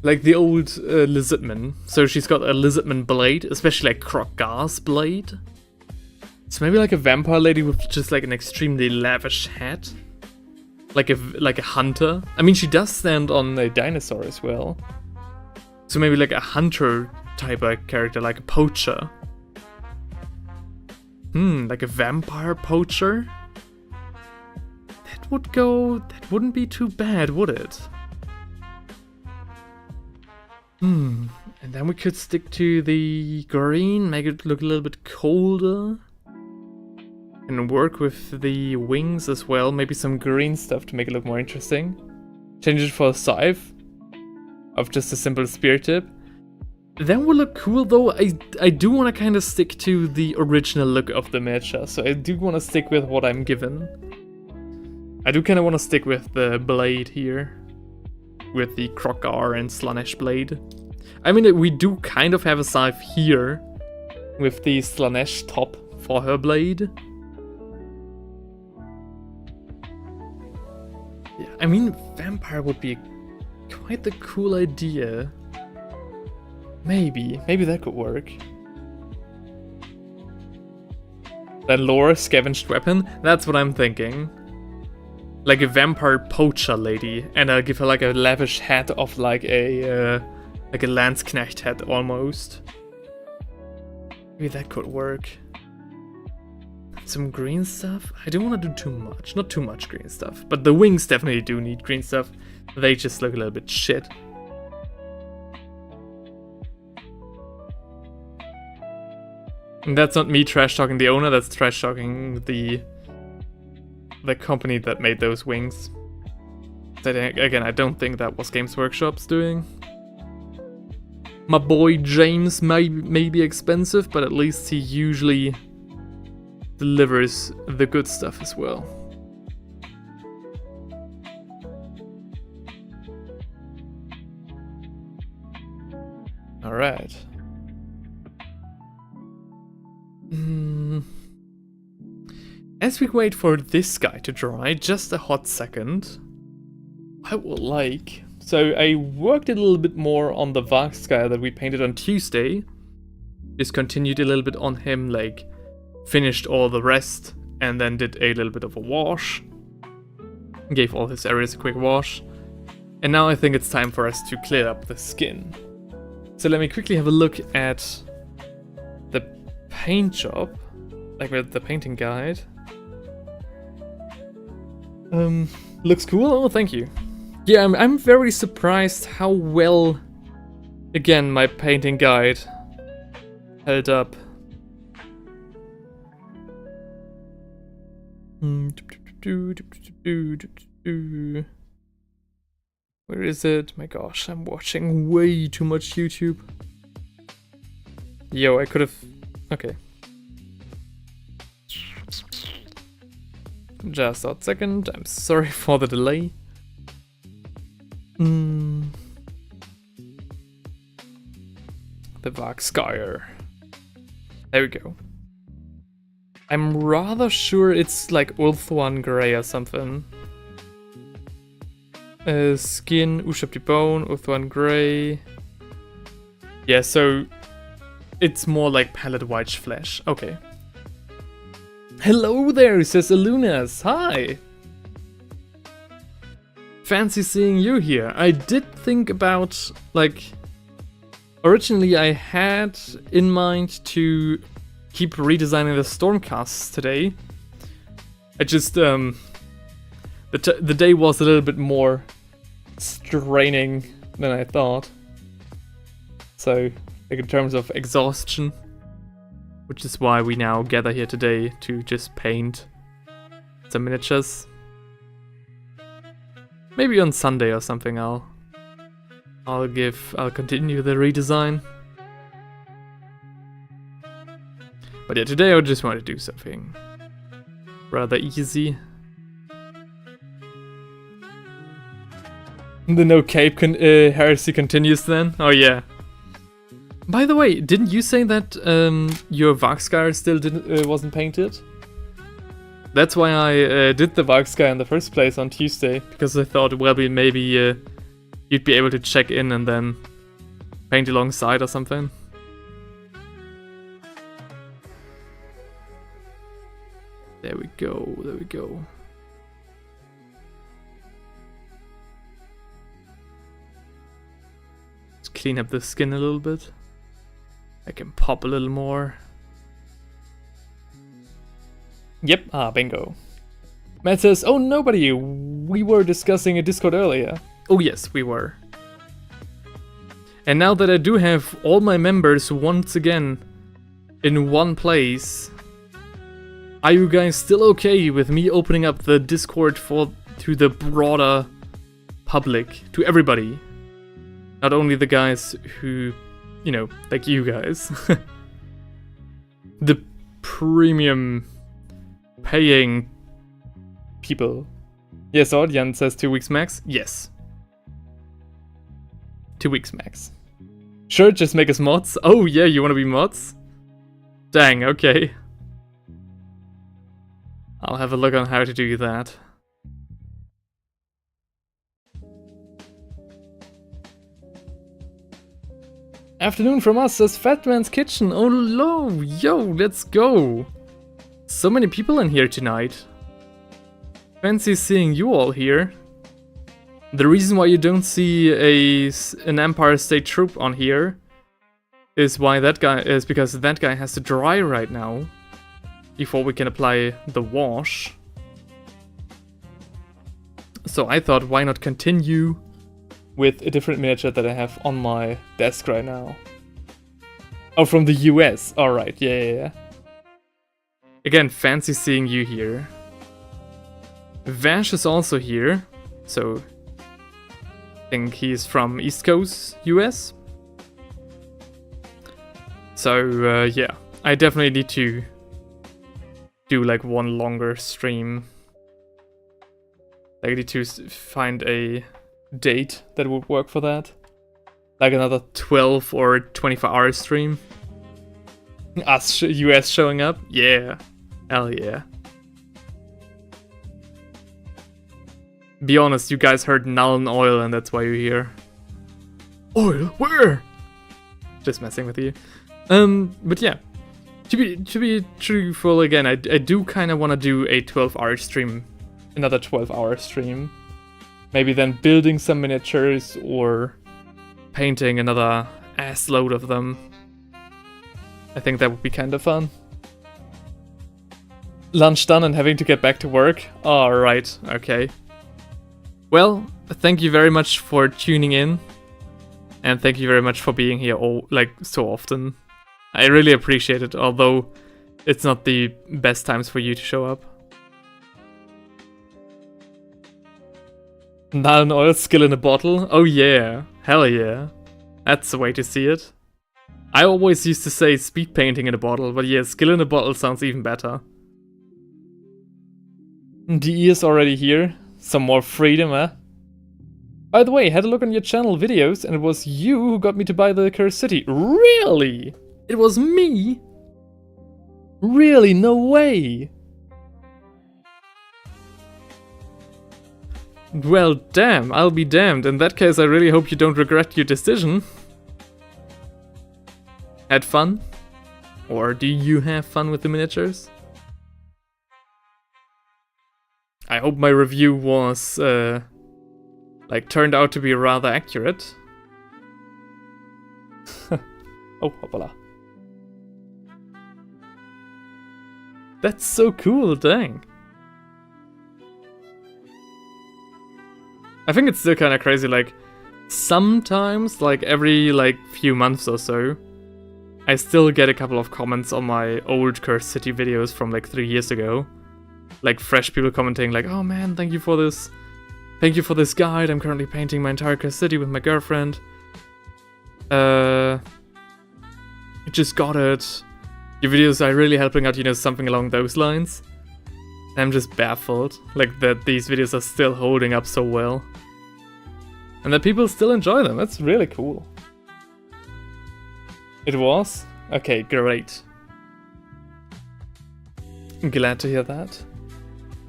Like the old lizardman. So she's got a lizardman blade, especially like Kroggar's blade. So maybe like a vampire lady with just like an extremely lavish hat. Like a hunter. I mean, she does stand on a dinosaur as well. So maybe like a hunter type of character, like a poacher. Like a vampire poacher? That wouldn't be too bad, would it? And then we could stick to the green, make it look a little bit colder. And work with the wings as well, maybe some green stuff to make it look more interesting. Change it for a scythe of just a simple spear tip. That would look cool though. I do want to kind of stick to the original look of the miniature, so I do want to stick with what I'm given. I do kind of want to stick with the blade here, with the Kroggar and Slaanesh blade. I mean, we do kind of have a scythe here, with the Slaanesh top for her blade. Yeah, I mean, vampire would be quite the cool idea. Maybe that could work. Then lore scavenged weapon, that's what I'm thinking. Like a vampire poacher lady, and I'll give her like a lavish hat of like a Landsknecht hat almost. Maybe that could work. Some green stuff? I don't want to do too much. Not too much green stuff. But the wings definitely do need green stuff. They just look a little bit shit. And that's not me trash talking the owner, that's trash talking the company that made those wings. Again, I don't think that was Games Workshop's doing. My boy James may be expensive, but at least he usually delivers the good stuff as well. Alright. As we wait for this guy to dry, just a hot second, I would like... So I worked a little bit more on the Vax guy that we painted on Tuesday. Just continued a little bit on him, like finished all the rest, and then did a little bit of a wash. Gave all his areas a quick wash. And now I think it's time for us to clear up the skin. So let me quickly have a look at the paint job, like with the painting guide. Looks cool. Oh, thank you. Yeah, I'm very surprised how well, again, my painting guide held up. Where is it? My gosh, I'm watching way too much YouTube. Yo, I could have... Okay. Just a second, I'm sorry for the delay. The Vargskyer. There we go. I'm rather sure it's like Ulthuan Grey or something. Skin, Ushapti Bone, Ulthuan Grey. Yeah, so it's more like pallid white flesh. Okay. Hello there, says Alunas. Hi. Fancy seeing you here. I did think about, like, originally I had in mind to keep redesigning the Stormcasts today. I just, the day was a little bit more straining than I thought. So, like in terms of exhaustion. Which is why we now gather here today to just paint some miniatures. Maybe on Sunday or something I'll continue the redesign. But yeah, today I just want to do something rather easy. The no cape heresy continues then? Oh yeah. By the way, didn't you say that your Vargskyer still wasn't painted? That's why I did the Vargskyer in the first place on Tuesday, because I thought, well, maybe you'd be able to check in and then paint alongside or something. There we go, there we go. Let's clean up the skin a little bit. I can pop a little more. Yep, bingo. Matt says, oh, nobody, we were discussing a Discord earlier. Oh yes, we were. And now that I do have all my members once again in one place, are you guys still okay with me opening up the Discord to the broader public, to everybody? Not only the guys who, you know, like you guys. The premium paying people. Yes, Jan says 2 weeks max. Yes. 2 weeks max. Sure, just make us mods. Oh yeah, you wanna be mods? Dang, okay. I'll have a look on how to do that. Afternoon from us, says Fatman's Kitchen. Oh, hello, yo, let's go. So many people in here tonight. Fancy seeing you all here. The reason why you don't see an Empire State Troop on here is because that guy has to dry right now before we can apply the wash. So I thought, why not continue with a different miniature that I have on my desk right now. Oh, from the US. Alright, yeah. Again, fancy seeing you here. Vash is also here, so I think he's from East Coast, US. So, yeah, I definitely need to do like one longer stream. I need to find a date that would work for that. Like another 12 or 24-hour stream. Us US showing up? Yeah. Hell yeah. Be honest, you guys heard Null and Oil and that's why you're here. Oil? Where? Just messing with you. But yeah. To be truthful again, I do kind of want to do a 12-hour stream. Another 12-hour stream. Maybe then building some miniatures or painting another ass load of them. I think that would be kind of fun. Lunch done and having to get back to work? Alright, okay. Well, thank you very much for tuning in. And thank you very much for being here so often. I really appreciate it, although it's not the best times for you to show up. Not an oil skill in a bottle? Oh yeah, hell yeah. That's the way to see it. I always used to say speed painting in a bottle, but yeah, skill in a bottle sounds even better. DE is already here. Some more freedom, eh? By the way, had a look on your channel videos, and it was you who got me to buy the Cursed City. Really? It was me? Really? No way! Well, damn, I'll be damned. In that case, I really hope you don't regret your decision. Had fun? Or do you have fun with the miniatures? I hope my review was, turned out to be rather accurate. Oh, hoppala. That's so cool, dang. I think it's still kind of crazy, like, sometimes, like, every, few months or so, I still get a couple of comments on my old Cursed City videos from, 3 years ago. Like, fresh people commenting, like, oh man, thank you for this guide, I'm currently painting my entire Cursed City with my girlfriend. I just got it. Your videos are really helping out, something along those lines. And I'm just baffled, that these videos are still holding up so well. And that people still enjoy them, that's really cool. It was? Okay, great. I'm glad to hear that.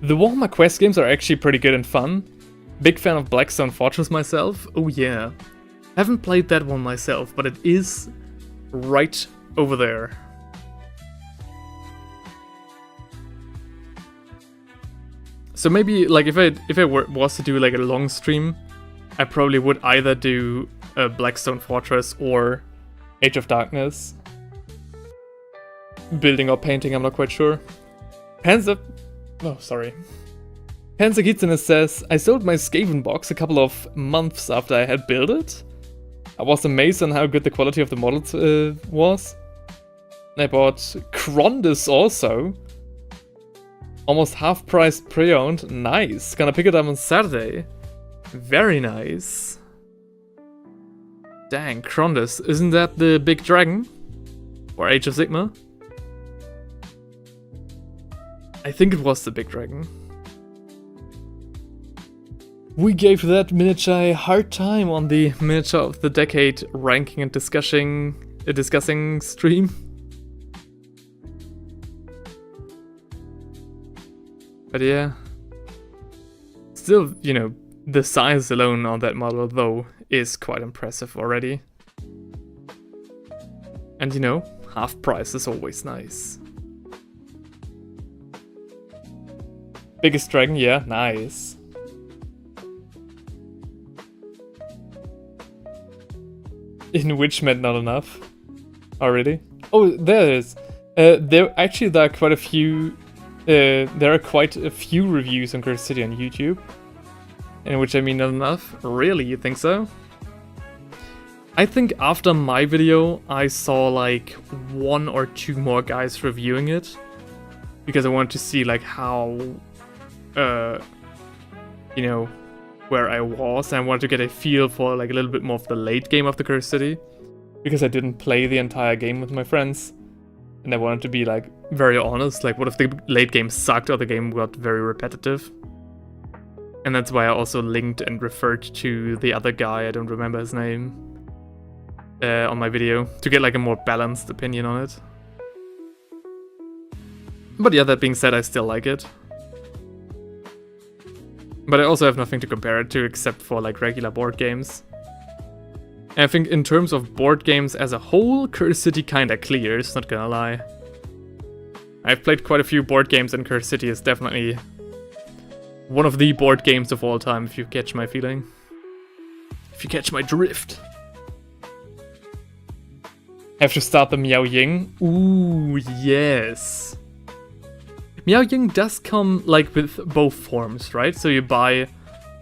The Warhammer quest games are actually pretty good and fun. Big fan of Blackstone Fortress myself. Oh yeah. Haven't played that one myself, but it is right over there. So maybe, if I was to do, a long stream, I probably would either do Blackstone Fortress or Age of Darkness. Building or painting, I'm not quite sure. Panzer Kitsune says, I sold my Skaven box a couple of months after I had built it. I was amazed on how good the quality of the models was. I bought Krondys also. Almost half price pre-owned. Nice. Gonna pick it up on Saturday. Very nice. Dang, Krondys. Isn't that the big dragon? Or Age of Sigmar? I think it was the big dragon. We gave that miniature a hard time on the Miniature of the Decade ranking and discussing stream. But yeah. Still, the size alone on that model, though, is quite impressive already. And half price is always nice. Biggest dragon, yeah, nice. In which meant not enough. Already? Oh, there it is. There are quite a few. There are quite a few reviews on Cursed City on YouTube. In which I mean not enough. Really, you think so? I think after my video, I saw 1 or 2 more guys reviewing it. Because I wanted to see how where I was, and I wanted to get a feel for a little bit more of the late game of the Cursed City, because I didn't play the entire game with my friends, and I wanted to be very honest, what if the late game sucked or the game got very repetitive. And that's why I also linked and referred to the other guy, I don't remember his name, on my video, to get a more balanced opinion on it. But yeah, that being said, I still like it. But I also have nothing to compare it to except for regular board games. And I think in terms of board games as a whole, Cursed City kinda clears, not gonna lie. I've played quite a few board games, and Cursed City is definitely one of the board games of all time, if you catch my feeling. If you catch my drift. Have to start the Miao Ying? Ooh, yes. Miao Ying does come with both forms, right? So you buy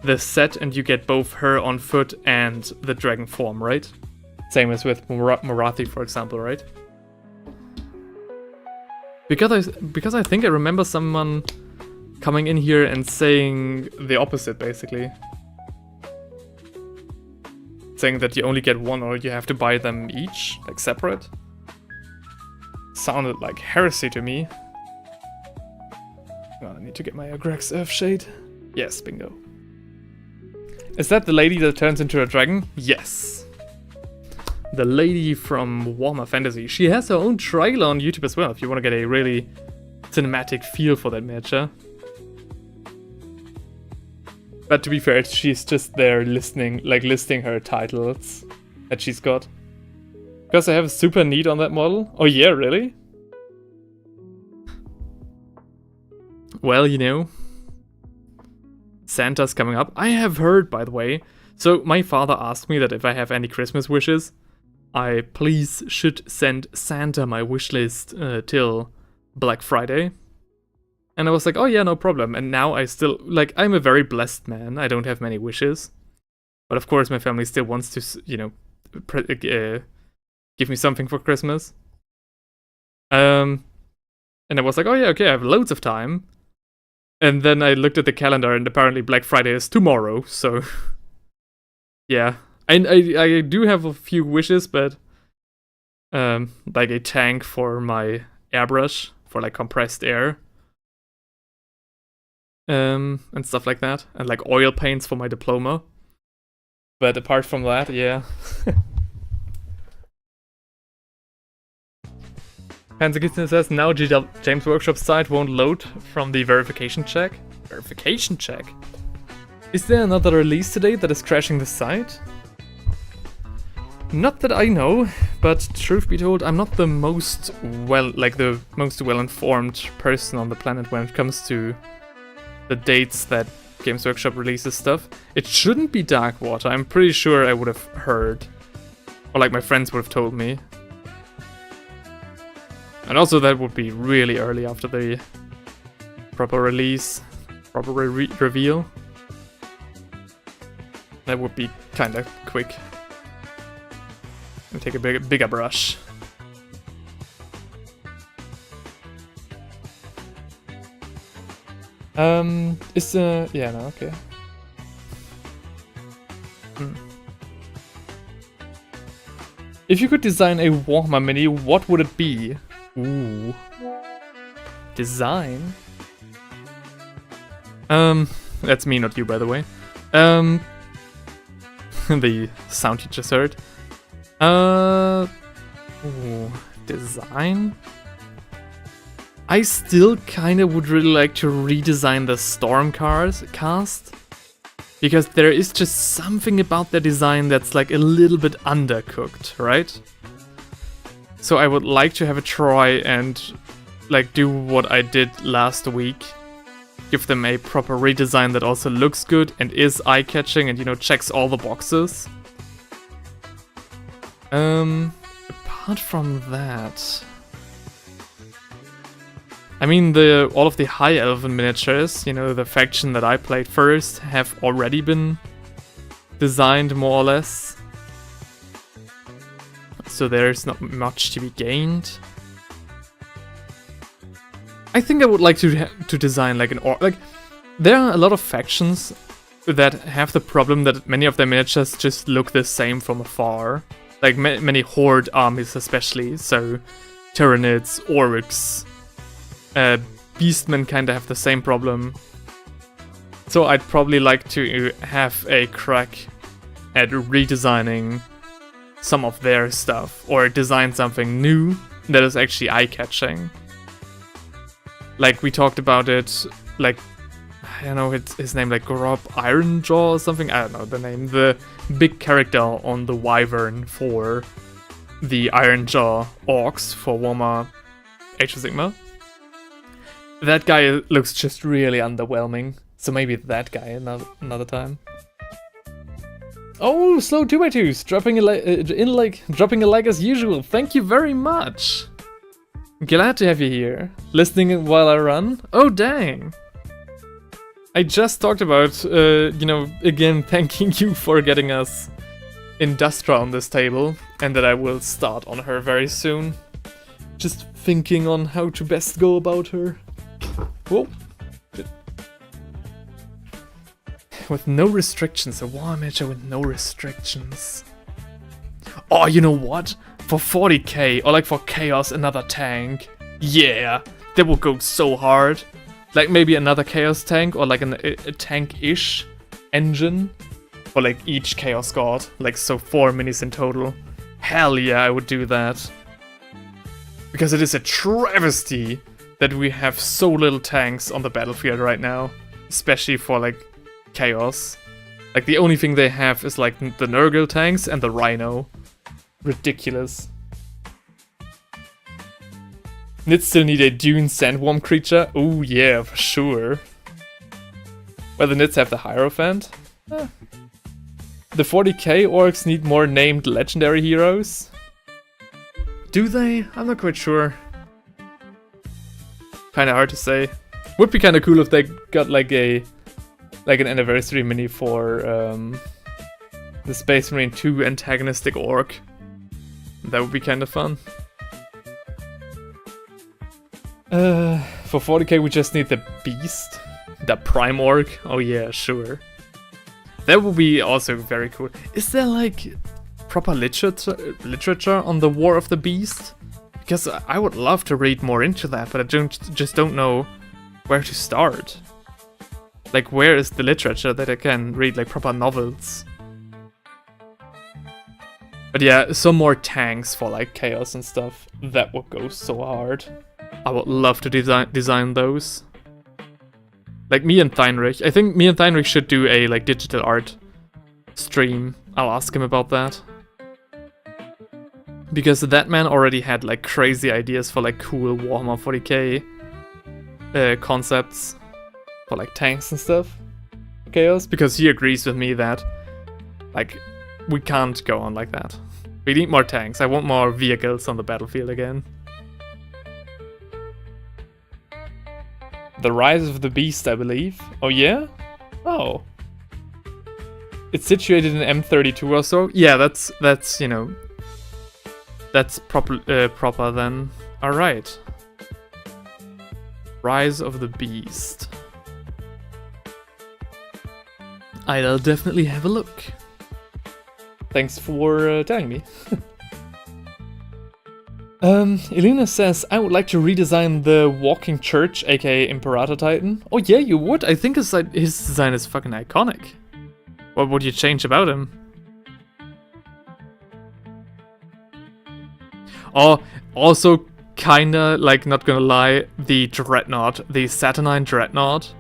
the set and you get both her on foot and the dragon form, right? Same as with Morathi, for example, right? Because I think I remember someone coming in here and saying the opposite, basically. Saying that you only get one or you have to buy them each, like separate. Sounded like heresy to me. Oh, I need to get my Agrax Earthshade. Yes, bingo. Is that the lady that turns into a dragon? Yes. The lady from Warhammer Fantasy. She has her own trailer on YouTube as well, if you want to get a really cinematic feel for that miniature. But to be fair, she's just there listing her titles that she's got. Because I have a super need on that model? Oh yeah, really? Well, you know, Santa's coming up. I have heard, by the way, so my father asked me that if I have any Christmas wishes, I please should send Santa my wish list till Black Friday. And I was like, oh yeah, no problem. And now I still, like, I'm a very blessed man. I don't have many wishes. But of course my family still wants to, you know, give me something for Christmas. And I was like, oh yeah, okay, I have loads of time. And then I looked at the calendar and apparently Black Friday is tomorrow, so... yeah. I do have a few wishes, but... like a tank for my airbrush, for like compressed air. And stuff like that. And like oil paints for my diploma. But apart from that, yeah. Panzerkitten says, now James Workshop's site won't load from the verification check. Verification check? Is there another release today that is crashing the site? Not that I know, but truth be told, I'm not the most well-informed person on the planet when it comes to the dates that Games Workshop releases stuff. It shouldn't be Darkwater. I'm pretty sure I would have heard. Or like my friends would have told me. And also that would be really early after the proper release, proper reveal. That would be kinda quick. Let me take a bigger brush. Yeah, no, okay. If you could design a Warhammer mini, what would it be? Ooh. Design? That's me, not you, by the way. The sound you just heard. Ooh, design? I still kinda would really like to redesign the Stormcast. Because there is just something about the design that's like a little bit undercooked, right? So I would like to have a try and like do what I did last week. Give them a proper redesign that also looks good and is eye-catching and, you know, checks all the boxes. Apart from that... I mean, all of the High Elven miniatures, you know, the faction that I played first, have already been designed more or less. So there's not much to be gained. I think I would like to design like there are a lot of factions that have the problem that many of their miniatures just look the same from afar. Like many Horde armies especially, so Tyranids, Orcs, Beastmen kinda have the same problem. So I'd probably like to have a crack at redesigning some of their stuff, or design something new that is actually eye-catching. Like we talked about it, like, I don't know his name, like Grob Ironjaw or something, I don't know the name, the big character on the Wyvern for the Ironjaw Orcs for Warhammer Age of Sigmar. That guy looks just really underwhelming, so maybe that guy another time. Oh, slow 2x2s, dropping a like as usual. Thank you very much. Glad to have you here. Listening while I run. Oh dang. I just talked about, you know, again, thanking you for getting us Industra on this table, and that I will start on her very soon. Just thinking on how to best go about her. Whoa. With no restrictions, a Warhammer miniature with no restrictions. Oh, you know what? For 40k, or like for Chaos, another tank. Yeah, that would go so hard. Like maybe another Chaos tank, or like a tank-ish engine. For like each Chaos God. Like so 4 minis in total. Hell yeah, I would do that. Because it is a travesty that we have so little tanks on the battlefield right now. Especially for like Chaos. Like the only thing they have is like the Nurgle tanks and the Rhino. Ridiculous. Nits still need a Dune Sandworm creature? Oh yeah, for sure. Well, the Nits have the Hierophant. The 40k orcs need more named legendary heroes. Do they? I'm not quite sure. Kinda hard to say. Would be kinda cool if they got like an anniversary mini for the Space Marine 2 antagonistic orc. That would be kinda fun. For 40k we just need the Beast. The Prime Orc. Oh yeah, sure. That would be also very cool. Is there like proper literature on the War of the Beast? Because I would love to read more into that, but I just don't know where to start. Like where is the literature that I can read, like proper novels? But yeah, some more tanks for like Chaos and stuff. That would go so hard. I would love to design those. Like me and Theinrich. I think me and Theinrich should do a like digital art stream. I'll ask him about that. Because that man already had like crazy ideas for like cool Warhammer 40k concepts. For like tanks and stuff. Chaos. Because he agrees with me that like we can't go on like that. We need more tanks. I want more vehicles on the battlefield again. The Rise of the Beast, I believe. Oh yeah? Oh. It's situated in M32 or so. Yeah, that's you know, that's proper then. All right. Rise of the Beast. I'll definitely have a look. Thanks for telling me. Elena says, I would like to redesign the Walking Church, aka Imperator Titan. Oh yeah, you would? I think his design is fucking iconic. What would you change about him? Oh, also kinda, like, not gonna lie, the Dreadnought, the Saturnine Dreadnought.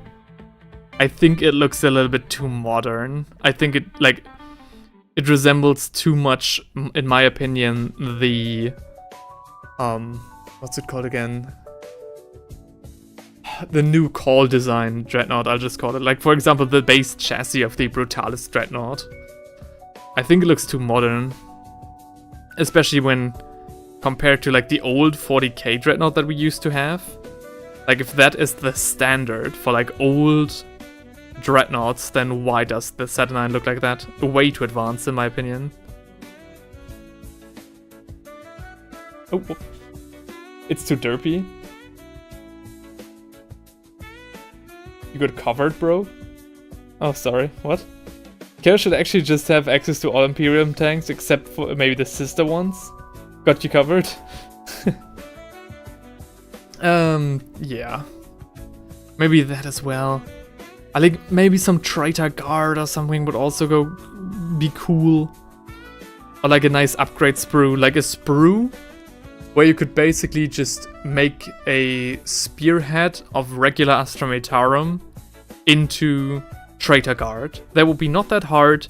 I think it looks a little bit too modern. I think it resembles too much, in my opinion, the... what's it called again? The new call design Dreadnought, I'll just call it. Like, for example, the base chassis of the Brutalis Dreadnought. I think it looks too modern. Especially when compared to, like, the old 40k Dreadnought that we used to have. Like, if that is the standard for, like, old Dreadnoughts, then why does the Saturnine look like that? Way too advanced, in my opinion. Oh, it's too derpy. You got covered, bro? Oh, sorry. What? Chaos should actually just have access to all Imperium tanks, except for maybe the sister ones. Got you covered. Yeah. Maybe that as well. I think maybe some Traitor Guard or something would also be cool. Or like a nice upgrade sprue, like a sprue where you could basically just make a spearhead of regular Astrometarum into Traitor Guard. That would be not that hard,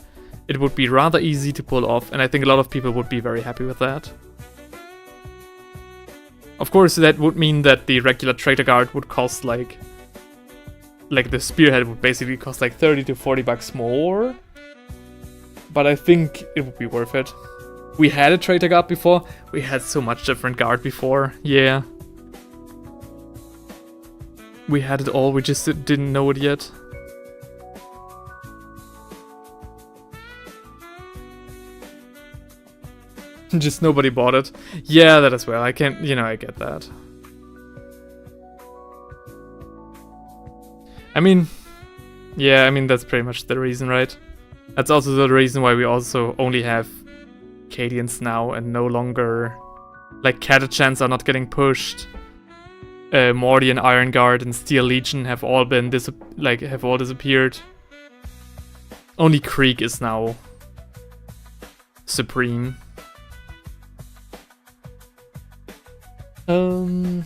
it would be rather easy to pull off, and I think a lot of people would be very happy with that. Of course, that would mean that the regular Traitor Guard would cost like the spearhead would basically cost like 30 to 40 bucks more. But I think it would be worth it. We had a Traitor Guard before. We had so much different guard before. Yeah. We had it all, we just didn't know it yet. Just nobody bought it. Yeah, that as well. I can't, I get that. I mean, yeah, that's pretty much the reason, right? That's also the reason why we also only have Cadians now and no longer, like, Catachans are not getting pushed. Mordian, Iron Guard, and Steel Legion have all been disappeared. Only Krieg is now supreme. The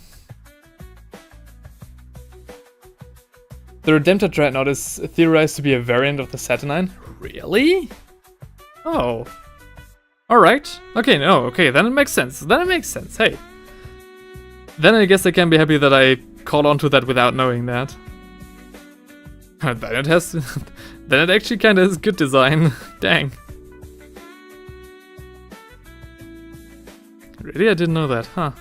Redemptor Dreadnought is theorized to be a variant of the Saturnine. Really? Oh. Alright. Okay, no, okay, then it makes sense. Hey. Then I guess I can be happy that I caught on to that without knowing that. Then it has... then it actually kinda has good design. Dang. Really? I didn't know that, huh?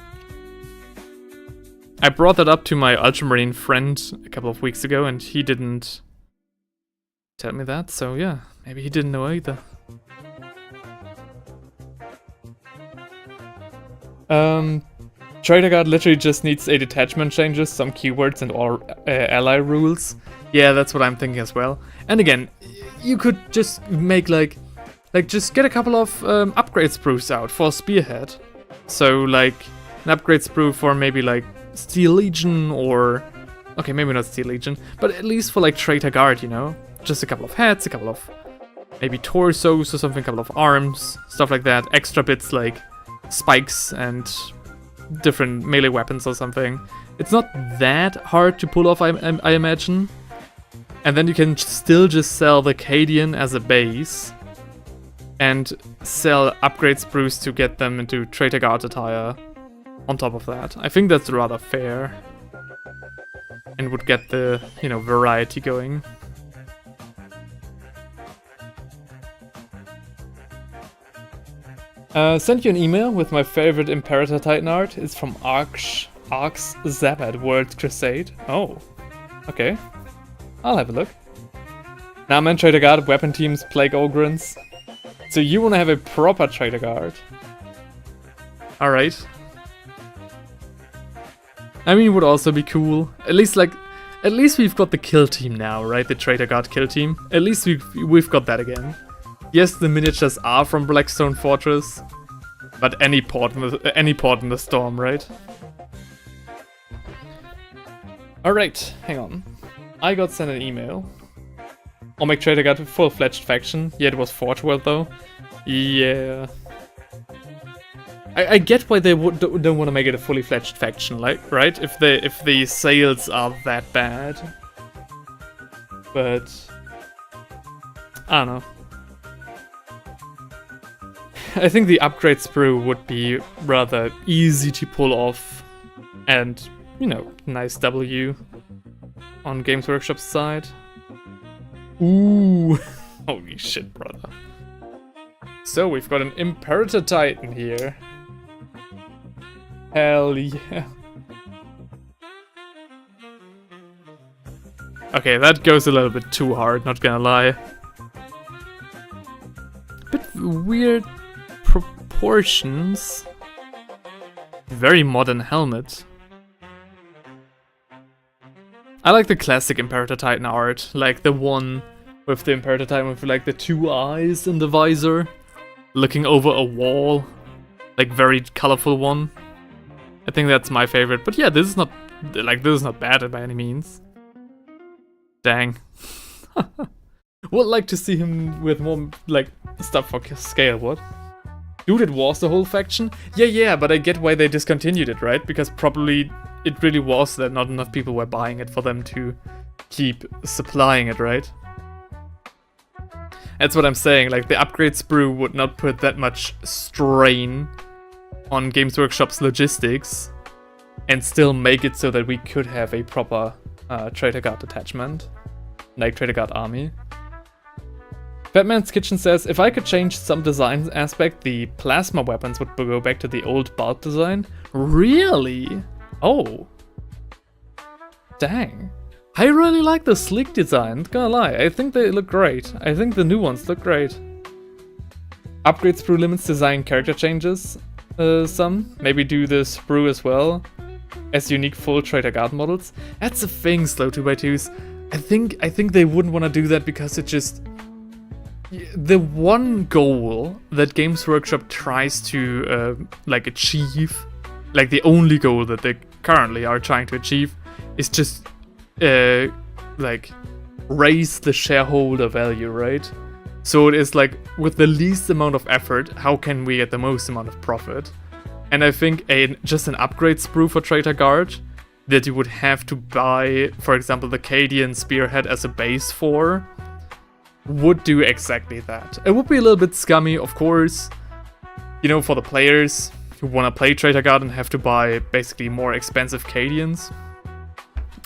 I brought that up to my Ultramarine friend a couple of weeks ago and he didn't tell me that, so yeah, maybe he didn't know either. Traitor Guard literally just needs a detachment changes, some keywords and all ally rules. Yeah, that's what I'm thinking as well. And again, you could just make like just get a couple of upgrade sprues out for Spearhead. So like an upgrade sprue for maybe like Steel Legion or... Okay, maybe not Steel Legion, but at least for like Traitor Guard, Just a couple of heads, a couple of maybe torsos or something, a couple of arms, stuff like that. Extra bits like spikes and different melee weapons or something. It's not that hard to pull off, I imagine. And then you can still just sell the Cadian as a base and sell upgrade sprues to get them into Traitor Guard attire on top of that. I think that's rather fair and would get the, variety going. Sent you an email with my favorite Imperator Titan art. It's from Arx Zabad World Crusade. Oh, okay. I'll have a look. Now I'm in Traitor Guard, weapon teams, Plague Ogrins. So you want to have a proper Traitor Guard. Alright. I mean, it would also be cool. At least we've got the kill team now, right? The Traitor Guard kill team. At least we've got that again. Yes, the miniatures are from Blackstone Fortress, but any port in the storm, right? Alright, hang on. I got sent an email. Or make Traitor Guard a full-fledged faction. Yeah, it was Forge World though. Yeah. I get why they don't want to make it a fully fledged faction, like, right? If the sales are that bad. But I don't know. I think the upgrade sprue would be rather easy to pull off and, nice W on Games Workshop's side. Ooh. Holy shit, brother. So we've got an Imperator Titan here. Hell yeah. Okay, that goes a little bit too hard, not gonna lie. Bit weird proportions. Very modern helmet. I like the classic Imperator Titan art, like the one with the Imperator Titan with like the two eyes in the visor, looking over a wall, like very colorful one. I think that's my favorite, but yeah, this is not bad by any means. Dang. Would like to see him with more, like, stuff for scale, what? Dude, it was the whole faction? Yeah, but I get why they discontinued it, right? Because probably it really was that not enough people were buying it for them to keep supplying it, right? That's what I'm saying, like, the upgrade sprue would not put that much strain on Games Workshop's logistics and still make it so that we could have a proper Traitor Guard detachment, like Traitor Guard army. Batman's Kitchen says, if I could change some design aspect, the plasma weapons would go back to the old bulk design. Really? Oh. Dang. I really like the sleek design, not gonna lie. I think they look great. I think the new ones look great. Upgrade sprue limits design character changes. Some. Maybe do the sprue as well as unique full traitor guard models. That's the thing, slow 2x2s. I think they wouldn't want to do that because it just... The one goal that Games Workshop tries to like achieve, like the only goal that they currently are trying to achieve, is just like raise the shareholder value, right? So it is like, with the least amount of effort, how can we get the most amount of profit? And I think just an upgrade sprue for Traitor Guard that you would have to buy, for example, the Cadian Spearhead as a base for, would do exactly that. It would be a little bit scummy, of course, you know, for the players who want to play Traitor Guard and have to buy basically more expensive Cadians.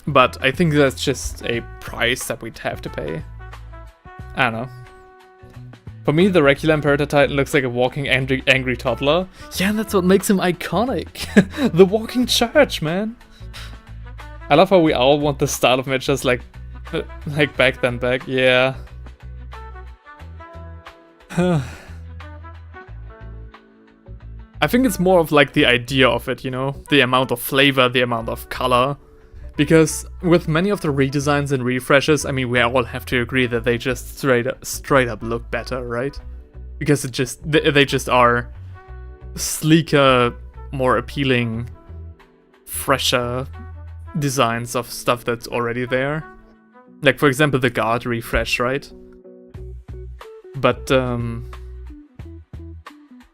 But I think that's just a price that we'd have to pay. I don't know. For me, the regular Imperator Titan looks like a walking angry toddler. Yeah, and that's what makes him iconic. The walking church, man. I love how we all want the style of matches like back then back. Yeah. I think it's more of like the idea of it, you know? The amount of flavor, the amount of color. Because with many of the redesigns and refreshes, I mean, we all have to agree that they just straight up look better, right? Because they just are sleeker, more appealing, fresher designs of stuff that's already there. Like, for example, the Guard refresh, right? But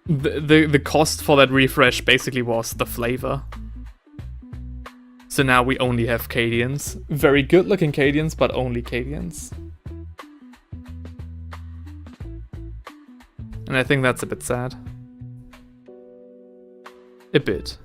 the cost for that refresh basically was the flavor. So now we only have Cadians. Very good looking Cadians, but only Cadians. And I think that's a bit sad. A bit.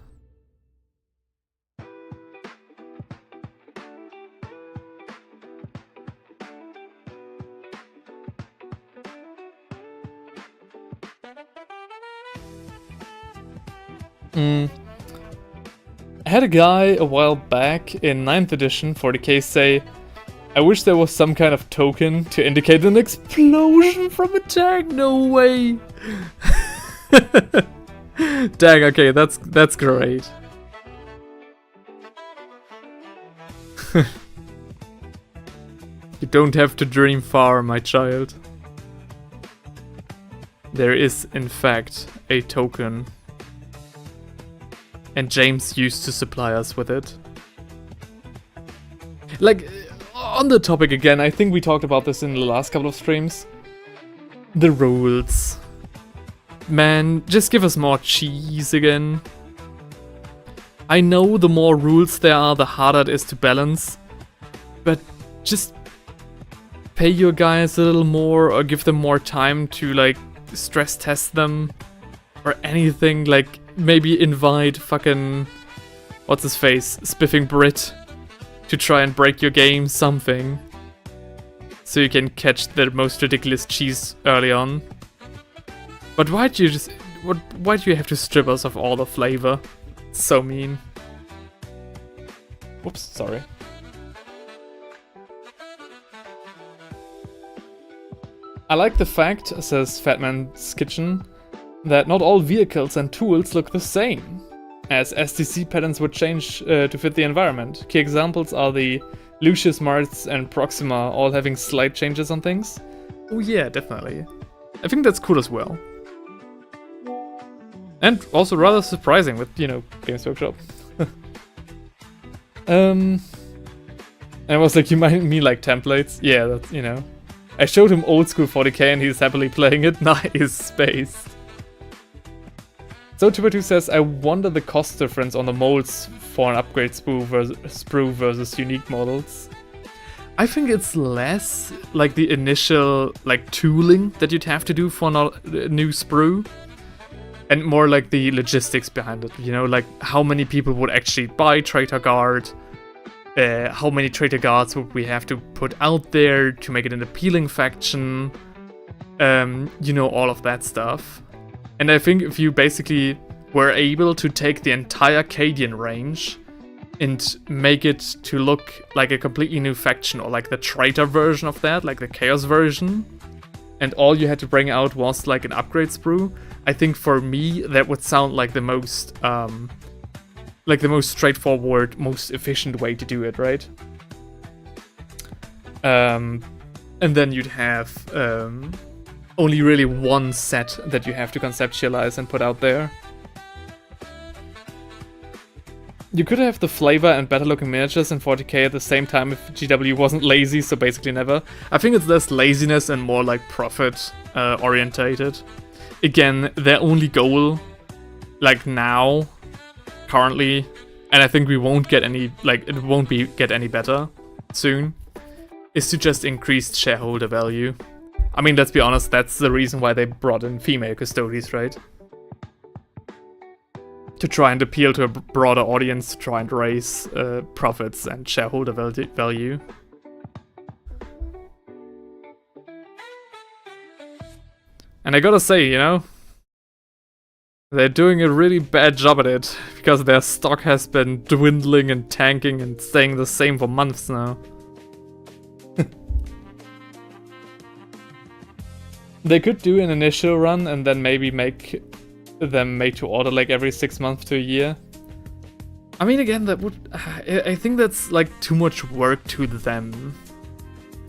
I had a guy a while back in 9th edition 40k say, I wish there was some kind of token to indicate an explosion from a tank. No way. Dang, okay, that's great. You don't have to dream far, my child. There is, in fact, a token. And James used to supply us with it. Like, on the topic again, I think we talked about this in the last couple of streams. The rules. Man, just give us more cheese again. I know the more rules there are, the harder it is to balance. But just pay your guys a little more, or give them more time to, like, stress test them. Or anything, like... Maybe invite fucking, what's his face, Spiffing Brit to try and break your game, something. So you can catch the most ridiculous cheese early on. But why do you have to strip us of all the flavor? It's so mean. Whoops, sorry. I like the fact, says Fatman's Kitchen, that not all vehicles and tools look the same, as STC patterns would change to fit the environment. Key examples are the Lucius Mars and Proxima all having slight changes on things. Oh yeah, definitely. I think that's cool as well. And also rather surprising with, you know, Games Workshop. And I was like, you might mean like templates? Yeah, that's, you know. I showed him old school 40k and he's happily playing it. Nice, spaced. So 2x2 says, I wonder the cost difference on the molds for an upgrade sprue versus unique models. I think it's less like the initial like tooling that you'd have to do for a new sprue, and more like the logistics behind it. You know, like how many people would actually buy Traitor Guard, how many Traitor Guards would we have to put out there to make it an appealing faction, you know, all of that stuff. And I think if you basically were able to take the entire Cadian range and make it to look like a completely new faction, or like the traitor version of that, like the chaos version, and all you had to bring out was like an upgrade sprue, I think for me that would sound like the most straightforward, most efficient way to do it, right? And then you'd have only really one set that you have to conceptualize and put out there. You could have the flavor and better looking miniatures in 40k at the same time if GW wasn't lazy, so basically never. I think it's less laziness and more like profit orientated. Again, their only goal, like now, currently, and I think we won't get any, like it won't get any better soon, is to just increase shareholder value. I mean, let's be honest, that's the reason why they brought in female custodies, right? To try and appeal to a broader audience, to try and raise profits and shareholder value. And I gotta say, you know, they're doing a really bad job at it, because their stock has been dwindling and tanking and staying the same for months now. They could do an initial run and then maybe make them made to order like every 6 months to a year. I mean, again, that would... I think that's like too much work to them.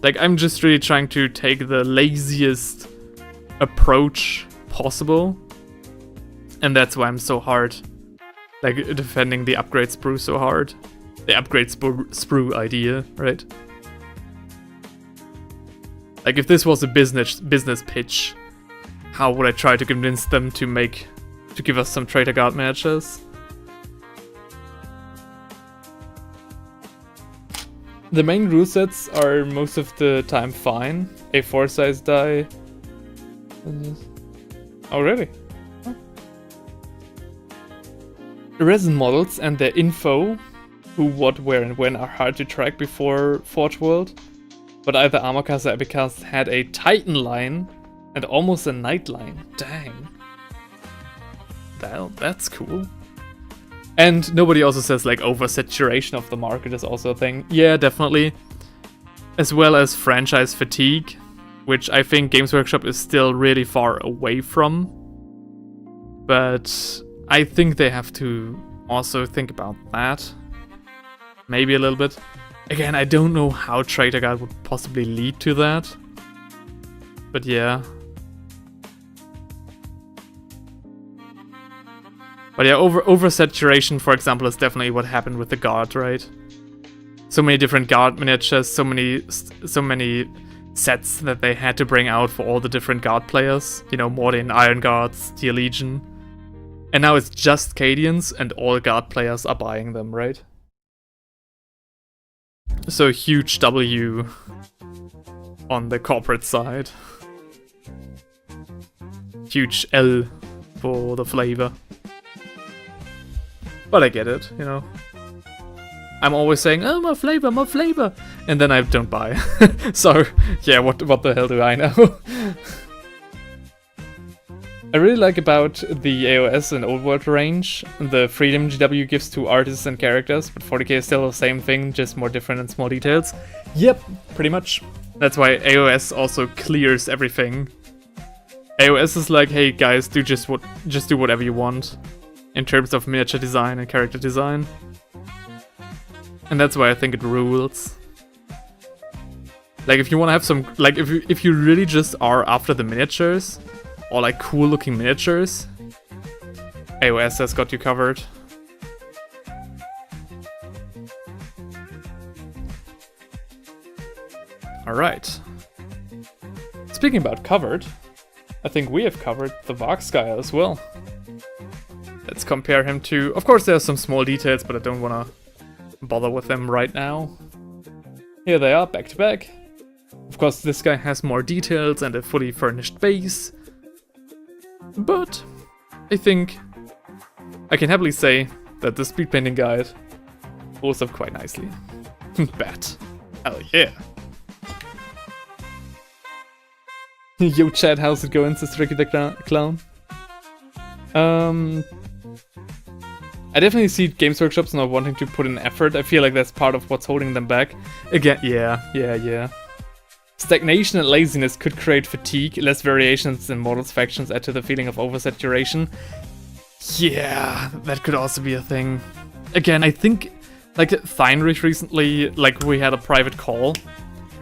Like, I'm just really trying to take the laziest approach possible. And that's why I'm so hard. Like, defending the upgrade sprue so hard. The upgrade sprue idea, right? Like, if this was a business pitch, how would I try to convince them to give us some Traitor Guard matches? The main rule sets are most of the time fine. A 4-size die. Oh, really? Huh. The resin models and their info, who, what, where, and when, are hard to track before Forge World. But either Armorcast or Epicast had a Titan line and almost a Knight line. Dang. Well, that's cool. And nobody also says like oversaturation of the market is also a thing. Yeah, definitely. As well as franchise fatigue, which I think Games Workshop is still really far away from. But I think they have to also think about that. Maybe a little bit. Again, I don't know how Traitor Guard would possibly lead to that. But yeah. But yeah, oversaturation, for example, is definitely what happened with the Guard, right? So many different Guard miniatures, so many sets that they had to bring out for all the different Guard players. You know, Mordin, Iron Guards, Steel Legion. And now it's just Cadians, and all Guard players are buying them, right? So huge W on the corporate side. Huge L for the flavor. But I get it, you know. I'm always saying, oh, more flavor, and then I don't buy. So, yeah, what the hell do I know? I really like about the AOS and Old World range, the freedom GW gives to artists and characters, but 40k is still the same thing, just more different and small details. Yep, pretty much. That's why AOS also clears everything. AOS is like, hey guys, just do whatever you want. In terms of miniature design and character design. And that's why I think it rules. Like, if you want to have some... Like, if you really just are after the miniatures, or like cool looking miniatures, AOS has got you covered. Alright. Speaking about covered, I think we have covered the Vargskaya as well. Let's compare him to... Of course, there are some small details, but I don't want to bother with them right now. Here they are, back to back. Of course, this guy has more details and a fully furnished base. But I think I can happily say that the speed painting guide holds up quite nicely. Bet. Hell yeah. Yo, Chad, how's it going, says Ricky the Clown? I definitely see Games Workshops not wanting to put in effort. I feel like that's part of what's holding them back. Again, yeah. Stagnation and laziness could create fatigue. Less variations in models factions add to the feeling of oversaturation. Yeah, that could also be a thing. Again, I think, like, Theinrich recently, like, we had a private call,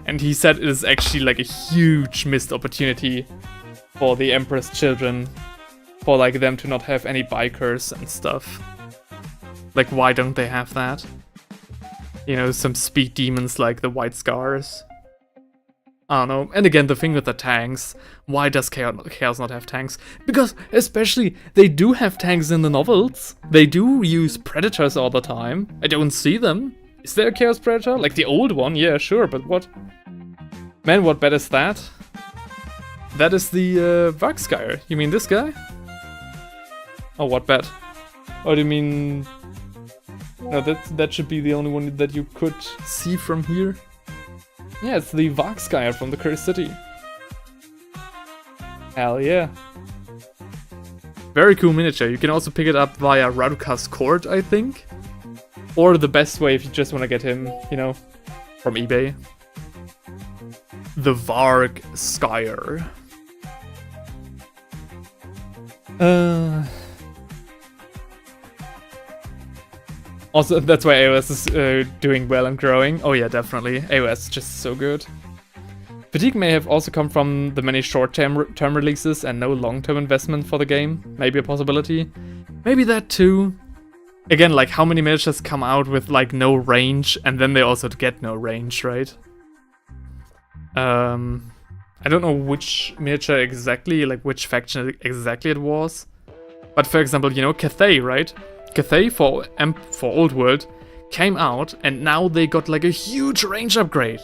and he said it is actually, like, a huge missed opportunity for the Emperor's children, for, like, them to not have any bikers and stuff. Like, why don't they have that? You know, some speed demons like the White Scars. I don't know. And again, the thing with the tanks. Why does Chaos not have tanks? Because, especially, they do have tanks in the novels. They do use Predators all the time. I don't see them. Is there a Chaos Predator? Like the old one? Yeah, sure, but what? Man, what bet is that? That is the Vargskyer. You mean this guy? Oh, what bet? Oh, do you mean... No, that should be the only one that you could see from here. Yeah, it's the Vargskyer from the Cursed City. Hell yeah. Very cool miniature. You can also pick it up via Raduka's Court, I think. Or the best way if you just want to get him, you know, from eBay. The Vargskyer. Also, that's why AOS is doing well and growing. Oh yeah, definitely. AOS is just so good. Fatigue may have also come from the many short-term releases and no long-term investment for the game. Maybe a possibility. Maybe that too. Again, like, how many miniatures come out with, like, no range, and then they also get no range, right? I don't know which miniature exactly, like, which faction exactly it was. But for example, you know, Cathay, right? Cathay for Old World came out, and now they got like a huge range upgrade.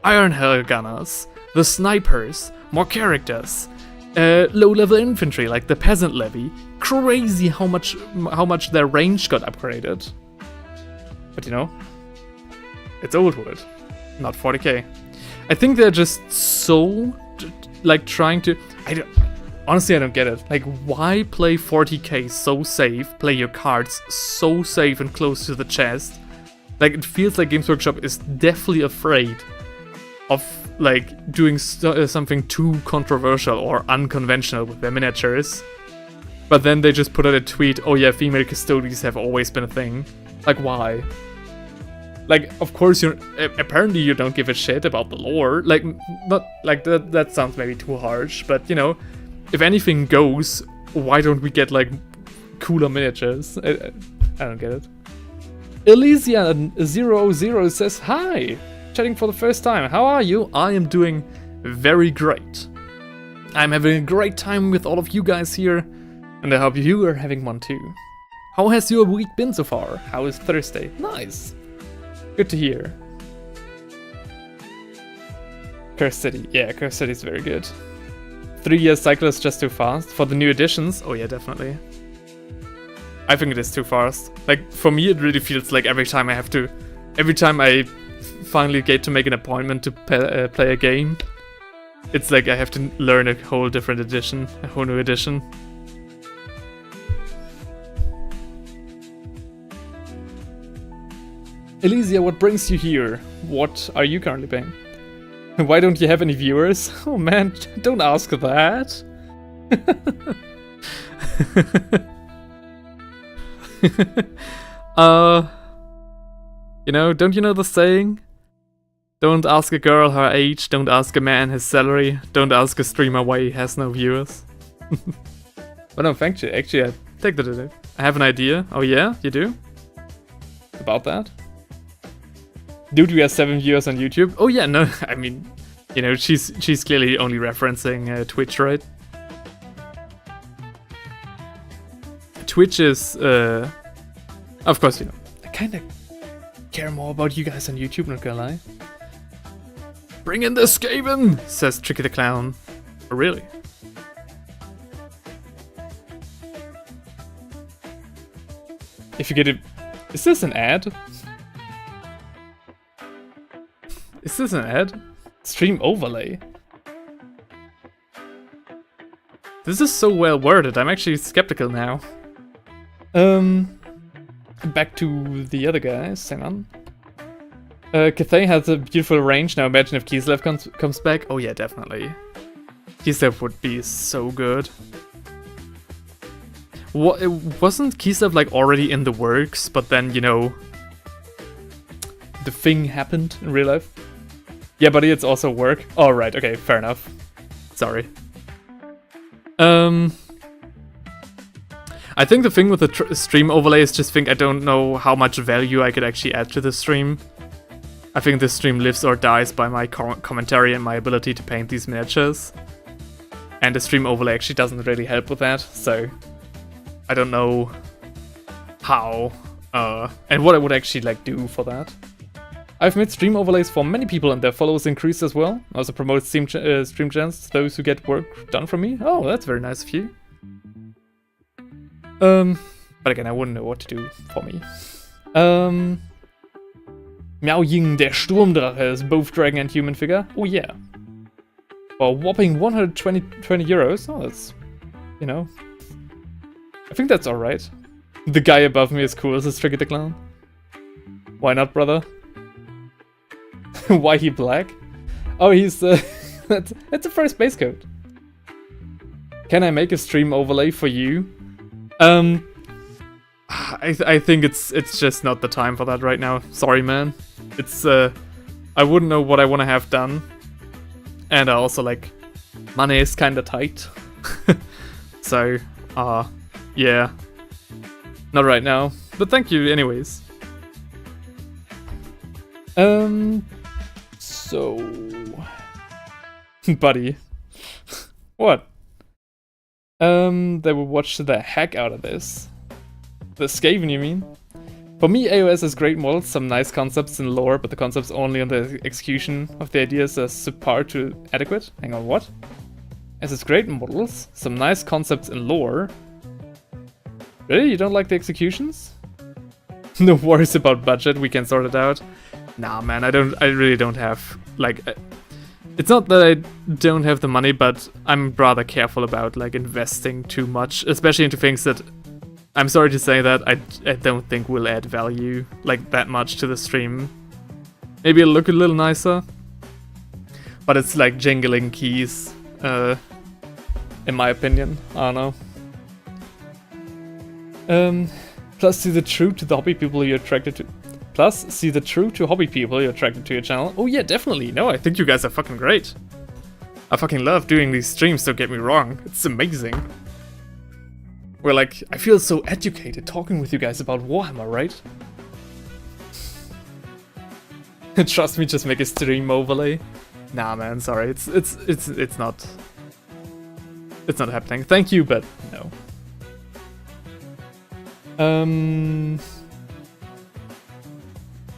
Iron Hell Gunners, the snipers, more characters, low-level infantry like the Peasant Levy. Crazy how much their range got upgraded. But you know, it's Old World, not 40k. I think they're just so like trying to. Honestly, I don't get it. Like, why play 40k so safe, play your cards so safe and close to the chest? Like, it feels like Games Workshop is definitely afraid of, like, doing something too controversial or unconventional with their miniatures. But then they just put out a tweet, oh yeah, female custodies have always been a thing. Like, why? Like, of course, apparently you don't give a shit about the lore. Like, not, like, that sounds maybe too harsh, but, you know, if anything goes, why don't we get, like, cooler miniatures? I don't get it. Elysia00 says, hi! Chatting for the first time. How are you? I am doing very great. I'm having a great time with all of you guys here, and I hope you are having one too. How has your week been so far? How is Thursday? Nice. Good to hear. Cursed City. Yeah, Cursed City is very good. 3-year cycle is just too fast. For the new editions, oh yeah, definitely. I think it is too fast. Like, for me, it really feels like every time I finally get to make an appointment to play a game, it's like I have to learn a whole different edition, a whole new edition. Elysia, what brings you here? What are you currently playing? Why don't you have any viewers? Oh man, don't ask that. You know, don't you know the saying? Don't ask a girl her age, don't ask a man his salary, don't ask a streamer why he has no viewers. But no, thank you. Actually, I take that in. I have an idea. Oh yeah, you do? About that? Dude, we have 7 viewers on YouTube. Oh yeah, no, I mean, you know, she's clearly only referencing Twitch, right? Twitch is, of course, you know, I kind of care more about you guys on YouTube, not gonna lie. Bring in the Skaven, says Tricky the Clown. Oh, really? If you get it, is this an ad? Is this an ad? Stream overlay. This is so well worded, I'm actually skeptical now. Back to the other guys, hang on. Cathay has a beautiful range. Now imagine if Kislev comes back. Oh yeah, definitely. Kislev would be so good. Wasn't Kislev like already in the works, but then, you know, the thing happened in real life? Yeah, buddy, it's also work. Oh, right, okay, fair enough. Sorry. I think the thing with the stream overlay is just I don't know how much value I could actually add to the stream. I think this stream lives or dies by my commentary and my ability to paint these miniatures. And the stream overlay actually doesn't really help with that, so I don't know how and what I would actually like do for that. I've made stream overlays for many people and their followers increased as well. I also promote stream chance to those who get work done for me. Oh, that's very nice of you. But again, I wouldn't know what to do for me. Miao Ying, der Sturmdrache, is both dragon and human figure. Oh yeah. For a whopping 120 euros. Oh, that's, you know, I think that's alright. The guy above me is cool as a Tricky the Clown. Why not, brother? Why he black? Oh, he's that's a first base coat. Can I make a stream overlay for you? I think it's just not the time for that right now. Sorry, man. It's I wouldn't know what I want to have done, and I also like money is kind of tight. So yeah, not right now. But thank you anyways. So, buddy, what? They will watch the heck out of this. The Skaven, you mean? For me, AOS has great models, some nice concepts in lore, but the concepts only on the execution of the ideas are subpar to adequate. Hang on, what? As its great models, some nice concepts in lore. Really? You don't like the executions? No worries about budget, we can sort it out. Nah, man, I really don't have, like, it's not that I don't have the money, but I'm rather careful about, like, investing too much, especially into things that, I'm sorry to say that, I don't think will add value, like, that much to the stream. Maybe it'll look a little nicer, but it's like jingling keys, in my opinion. I don't know. Plus, see the truth to the hobby people you're attracted to. Plus, see the true to hobby people you're attracted to your channel. Oh yeah, definitely. No, I think you guys are fucking great. I fucking love doing these streams, don't get me wrong. It's amazing. We're like, I feel so educated talking with you guys about Warhammer, right? Trust me, just make a stream overlay. Nah, man, sorry. It's not. It's not happening. Thank you, but no.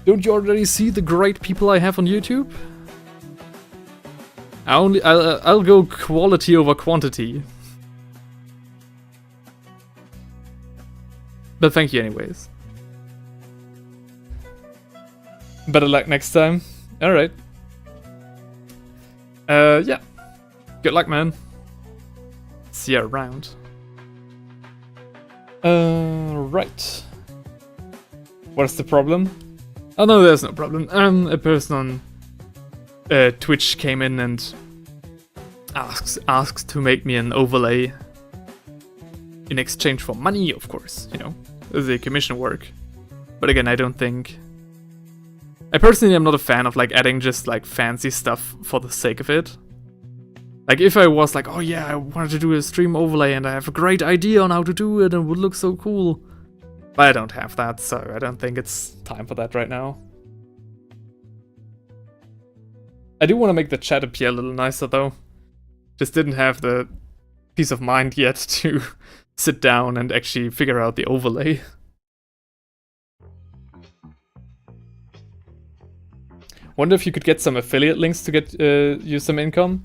Don't you already see the great people I have on YouTube? I'll go quality over quantity. But thank you anyways. Better luck next time. Alright. Yeah. Good luck, man. See you around. Right. What's the problem? Oh no, there's no problem. A person on Twitch came in and asked to make me an overlay in exchange for money, of course, you know, the commission work. But again, I don't think... I personally am not a fan of like adding just like fancy stuff for the sake of it. Like if I was like, oh yeah, I wanted to do a stream overlay and I have a great idea on how to do it and it would look so cool. But I don't have that, so I don't think it's time for that right now. I do want to make the chat appear a little nicer though. Just didn't have the peace of mind yet to sit down and actually figure out the overlay. Wonder if you could get some affiliate links to get you some income.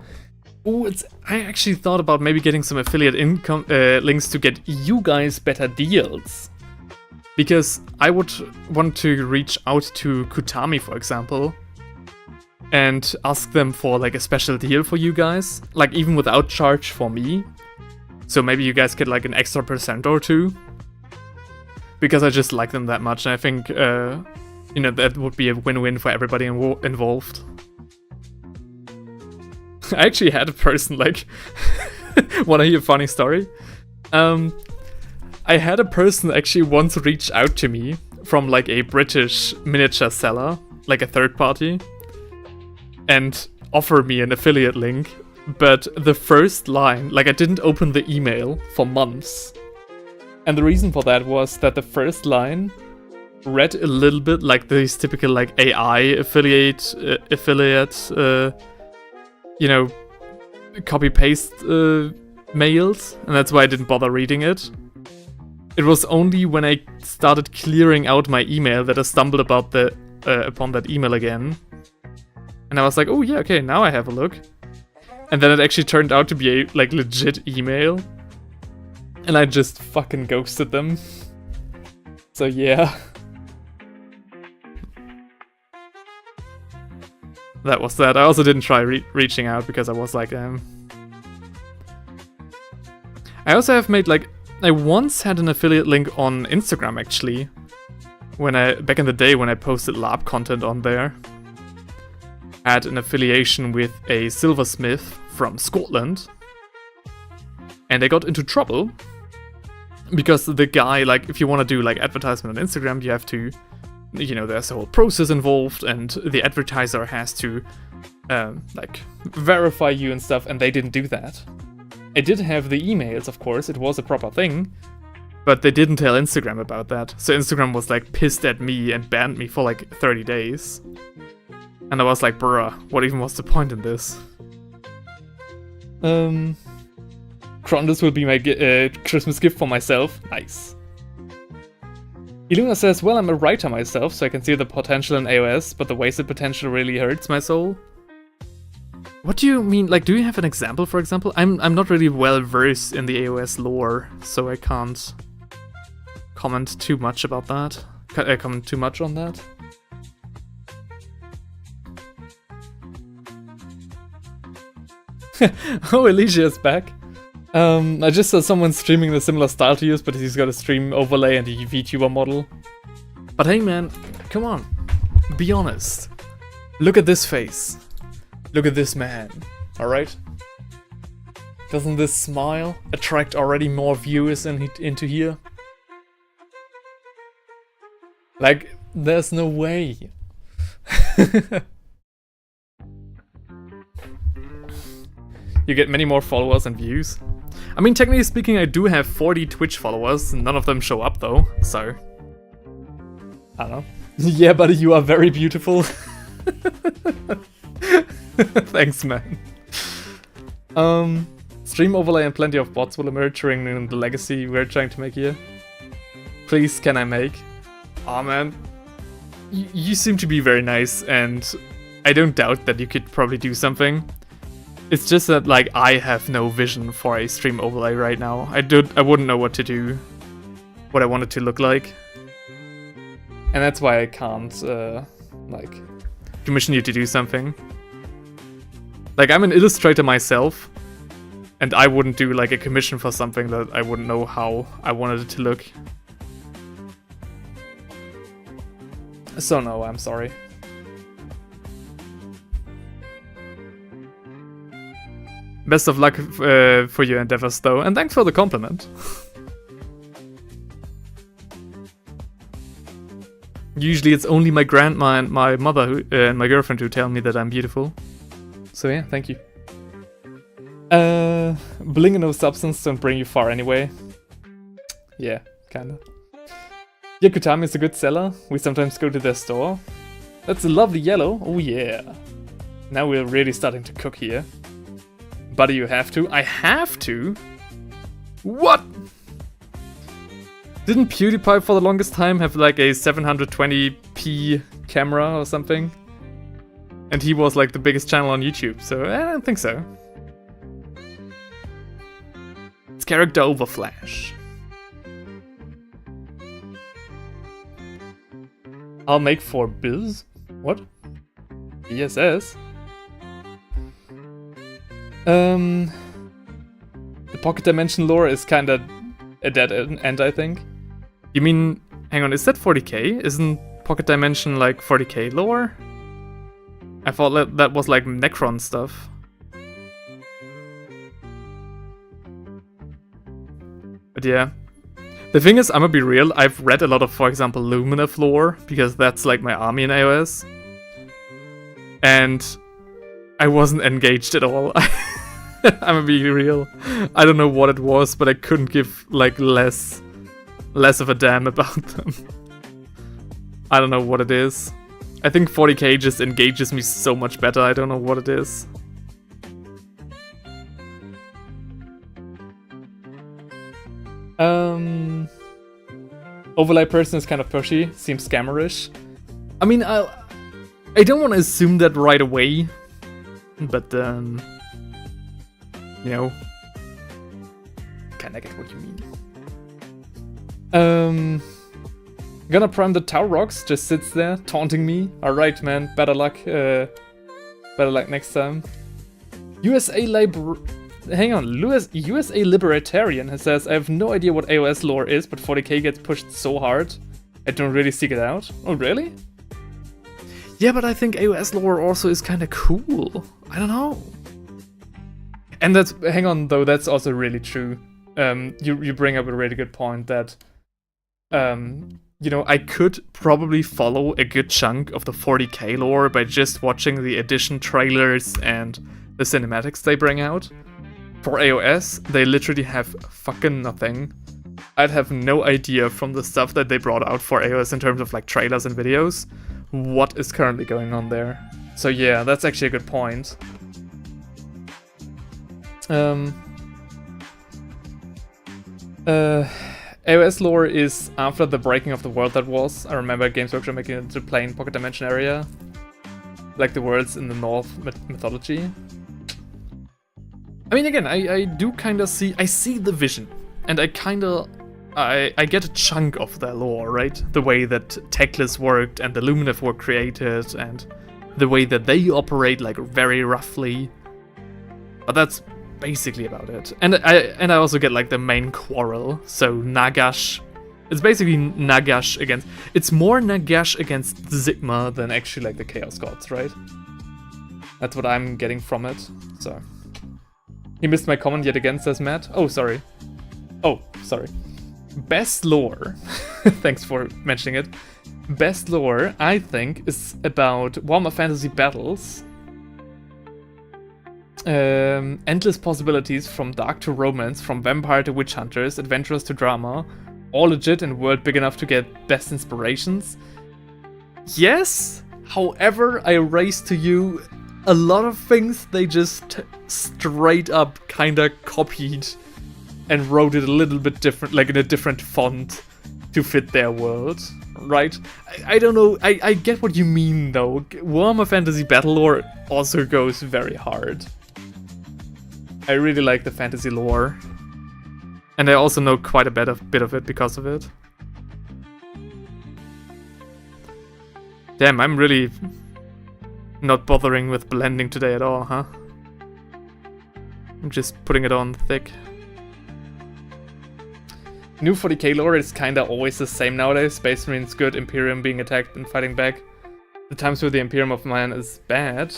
Oh, I actually thought about maybe getting some affiliate income links to get you guys better deals. Because I would want to reach out to Kutami, for example, and ask them for like a special deal for you guys, like even without charge for me. So maybe you guys get like an extra % or two. Because I just like them that much, and I think You know, that would be a win-win for everybody involved. I actually had a person, like... Wanna hear a funny story? I had a person actually once reach out to me from, like, a British miniature seller, like a third party, and offer me an affiliate link, but the first line, like, I didn't open the email for months. And the reason for that was that the first line read a little bit like these typical, like, AI affiliate, you know, copy-paste mails, and that's why I didn't bother reading it. It was only when I started clearing out my email that I stumbled upon that email again. And I was like, oh yeah, okay, now I have a look. And then it actually turned out to be a, like, legit email. And I just fucking ghosted them. So yeah. That was that. I also didn't try reaching out because I was like, I also have made, like, I once had an affiliate link on Instagram, actually. Back in the day when I posted lab content on there. Had an affiliation with a silversmith from Scotland. And I got into trouble. Because the guy, like, if you want to do, like, advertisement on Instagram, you have to, you know, there's a whole process involved, and the advertiser has to, like, verify you and stuff, and they didn't do that. I did have the emails, of course, it was a proper thing, but they didn't tell Instagram about that. So Instagram was, like, pissed at me and banned me for, like, 30 days. And I was like, bruh, what even was the point in this? Krondus will be my Christmas gift for myself. Nice. Iluna says, well, I'm a writer myself, so I can see the potential in AOS, but the wasted potential really hurts my soul. What do you mean? Like, do you have an example, for example? I'm not really well versed in the AOS lore, so I can't comment too much about that. Can't I comment too much on that? Oh, Alicia's back. I just saw someone streaming in a similar style to yours, but he's got a stream overlay and a VTuber model. But hey man, come on, be honest. Look at this face. Look at this man, alright? Doesn't this smile attract already more viewers into here? Like, there's no way. You get many more followers and views. I mean, technically speaking, I do have 40 Twitch followers. None of them show up though, so... I don't know. Yeah, buddy, you are very beautiful. Thanks, man. Stream overlay and plenty of bots will emerge during the legacy we're trying to make here. Please, can I make? Aw, man. You seem to be very nice, and I don't doubt that you could probably do something. It's just that, like, I have no vision for a stream overlay right now. I wouldn't know what to do, what I want it to look like. And that's why I can't, like, commission you to do something. Like, I'm an illustrator myself, and I wouldn't do, like, a commission for something that I wouldn't know how I wanted it to look. So no, I'm sorry. Best of luck for your endeavors, though, and thanks for the compliment. Usually it's only my grandma and my mother and my girlfriend who tell me that I'm beautiful. So yeah, thank you. Bling and no substance don't bring you far anyway. Yeah, kinda. Yakutami is a good seller. We sometimes go to their store. That's a lovely yellow. Oh yeah. Now we're really starting to cook here. Buddy, you have to. I have to? What? Didn't PewDiePie for the longest time have like a 720p camera or something? And he was like the biggest channel on YouTube, so I don't think so. It's character overflash. I'll make for Biz? What? BSS? The Pocket Dimension lore is kinda a dead end, I think. You mean, hang on, is that 40k? Isn't Pocket Dimension like 40k lore? I thought that was like Necron stuff. But yeah. The thing is, I'm gonna be real, I've read a lot of, for example, Lumineth lore, because that's like my army in AOS. And I wasn't engaged at all. I'm gonna be real. I don't know what it was, but I couldn't give like less of a damn about them. I don't know what it is. I think 40k just engages me so much better, I don't know what it is. Overlay person is kind of pushy, seems scammerish. I mean, I don't want to assume that right away, but you know, kinda get what you mean. Gonna prime the Tau Rocks, just sits there taunting me. Alright, man, better luck next time. USA Libertarian says, I have no idea what AOS lore is, but 40k gets pushed so hard. I don't really seek it out. Oh, really? Yeah, but I think AOS lore also is kind of cool. I don't know. And that's, hang on though, that's also really true. You bring up a really good point that, you know, I could probably follow a good chunk of the 40k lore by just watching the edition trailers and the cinematics they bring out. For AOS, they literally have fucking nothing. I'd have no idea from the stuff that they brought out for AOS in terms of like trailers and videos what is currently going on there. So yeah, that's actually a good point. AOS lore is after the breaking of the world that was. I remember Games Workshop making it into plain Pocket Dimension area. Like the worlds in the North mythology. I mean, again, I do kind of see... I see the vision. And I kind of... I get a chunk of their lore, right? The way that Teclis worked and the Lumineth were created and the way that they operate, like, very roughly. But that's basically about it. And I also get, like, the main quarrel. So Nagash... It's basically Nagash against... It's more Nagash against Sigma than actually, like, the Chaos Gods, right? That's what I'm getting from it, so... He missed my comment yet again, says Matt. Oh, sorry. Oh, sorry. Best lore. Thanks for mentioning it. Best lore, I think, is about Warhammer Fantasy Battles. Endless possibilities from dark to romance, from vampire to witch hunters, adventurers to drama. All legit and world big enough to get best inspirations. Yes, however, I raise to you a lot of things they just straight up kinda copied and wrote it a little bit different, like in a different font to fit their world, right? I don't know, I get what you mean though. Warhammer Fantasy Battle lore also goes very hard. I really like the fantasy lore. And I also know quite a bit of it because of it. Damn, I'm really not bothering with blending today at all, huh? I'm just putting it on thick. New 40k lore is kinda always the same nowadays. Space Marines good, Imperium being attacked and fighting back. The times where the Imperium of Man is bad.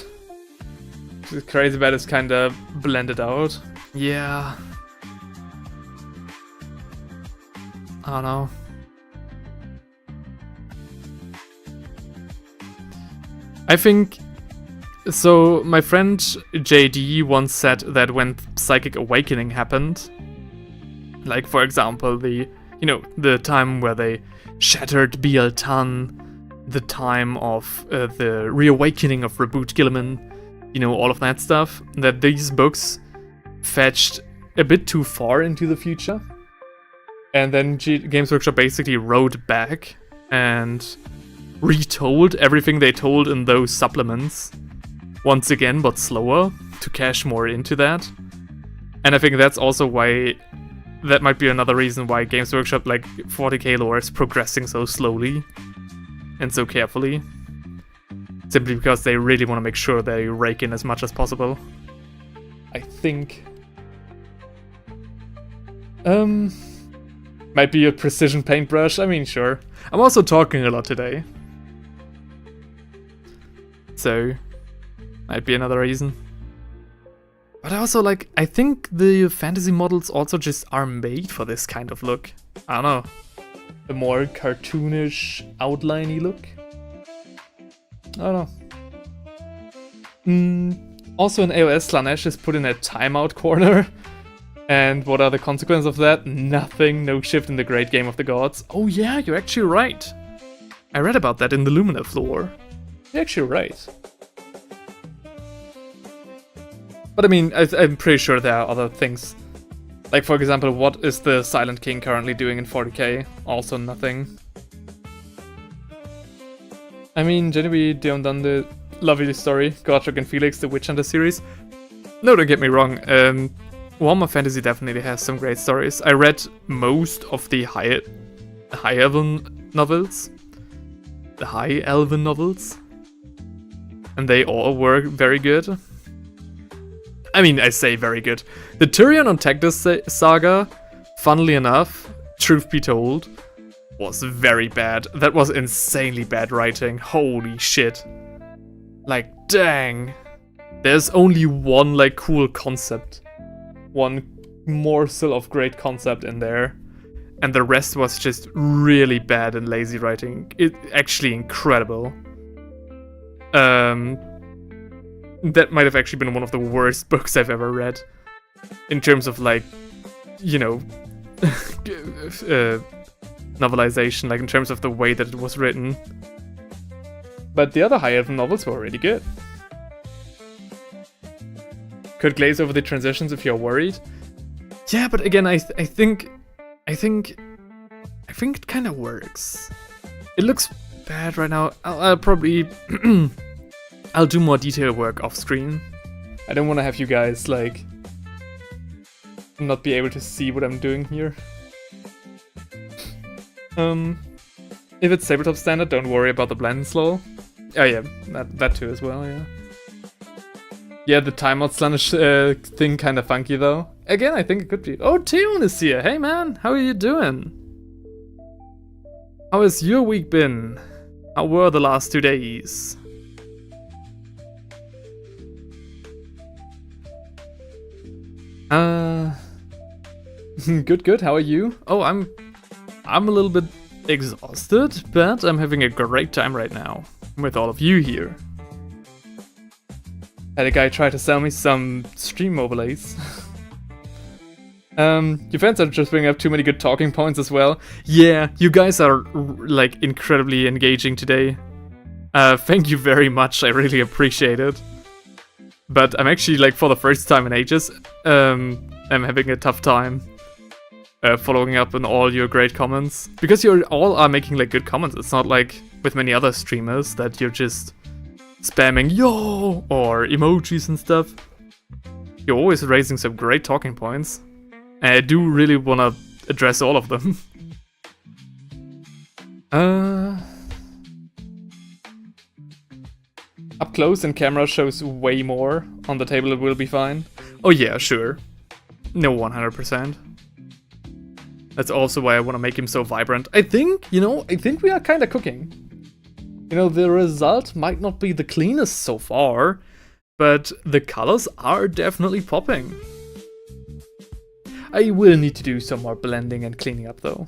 The crazy bad is kinda blended out. Yeah. I don't know. I think... So, my friend JD once said that when Psychic Awakening happened, like, for example, the time where they shattered Biel-Tan, the time of the reawakening of Reboot Gilliman, all of that stuff, that these books fetched a bit too far into the future. And then Games Workshop basically wrote back and retold everything they told in those supplements once again, but slower, to cash more into that. And I think that's also why, that might be another reason why Games Workshop, like, 40k lore is progressing so slowly and so carefully. Simply because they really want to make sure they rake in as much as possible. I think. Might be a precision paintbrush, I mean, sure. I'm also talking a lot today. so might be another reason. But also, like, I think the fantasy models also just are made for this kind of look. I don't know. A more cartoonish, outliney look. I don't know. Also in AOS, Slanesh is put in a timeout corner. And what are the consequences of that? Nothing, no shift in the Great Game of the Gods. Oh yeah, you're actually right. I read about that in the Lumina lore. You're actually right. But I mean, I'm pretty sure there are other things. Like, for example, what is the Silent King currently doing in 40k? Also nothing. I mean, Genevieve done the lovely story, Gotrek and Felix, the Witch Hunter series. No, don't get me wrong, Warhammer Fantasy definitely has some great stories. I read most of the High Elven novels. The High Elven novels. And they all were very good. I mean, I say very good. The Tyrion on Tectus saga, funnily enough, truth be told, was very bad. That was insanely bad writing. Holy shit. Like, dang. There's only one, like, cool concept. One morsel of great concept in there. And the rest was just really bad and lazy writing. It actually incredible. That might have actually been one of the worst books I've ever read. In terms of, like, you know, novelization, like in terms of the way that it was written. But the other High Elven novels were really good. Could glaze over the transitions if you're worried. Yeah, but again, I think it kind of works. It looks bad right now. I'll probably I'll do more detail work off screen. I don't want to have you guys like not be able to see what I'm doing here. If it's tabletop standard, don't worry about the blend slow. Oh yeah, that too as well, yeah. Yeah, the timeout slanish thing kind of funky though. Again, I think it could be. Oh, Tion is here. Hey man, how are you doing? How has your week been? How were the last 2 days? Good. How are you? Oh, I'm a little bit exhausted, but I'm having a great time right now with all of you here. Had a guy try to sell me some stream overlays. Your fans are just bringing up too many good talking points as well. Yeah, you guys are like incredibly engaging today. Thank you very much, I really appreciate it. But I'm actually, like, for the first time in ages, I'm having a tough time following up on all your great comments. Because you all are making, like, good comments. It's not like with many other streamers that you're just spamming yo or emojis and stuff. You're always raising some great talking points. And I do really want to address all of them. Up close and camera shows way more. On the table it will be fine. Oh yeah, sure. No, 100%. That's also why I want to make him so vibrant. I think we are kind of cooking. You know, the result might not be the cleanest so far, but the colors are definitely popping. I will need to do some more blending and cleaning up though.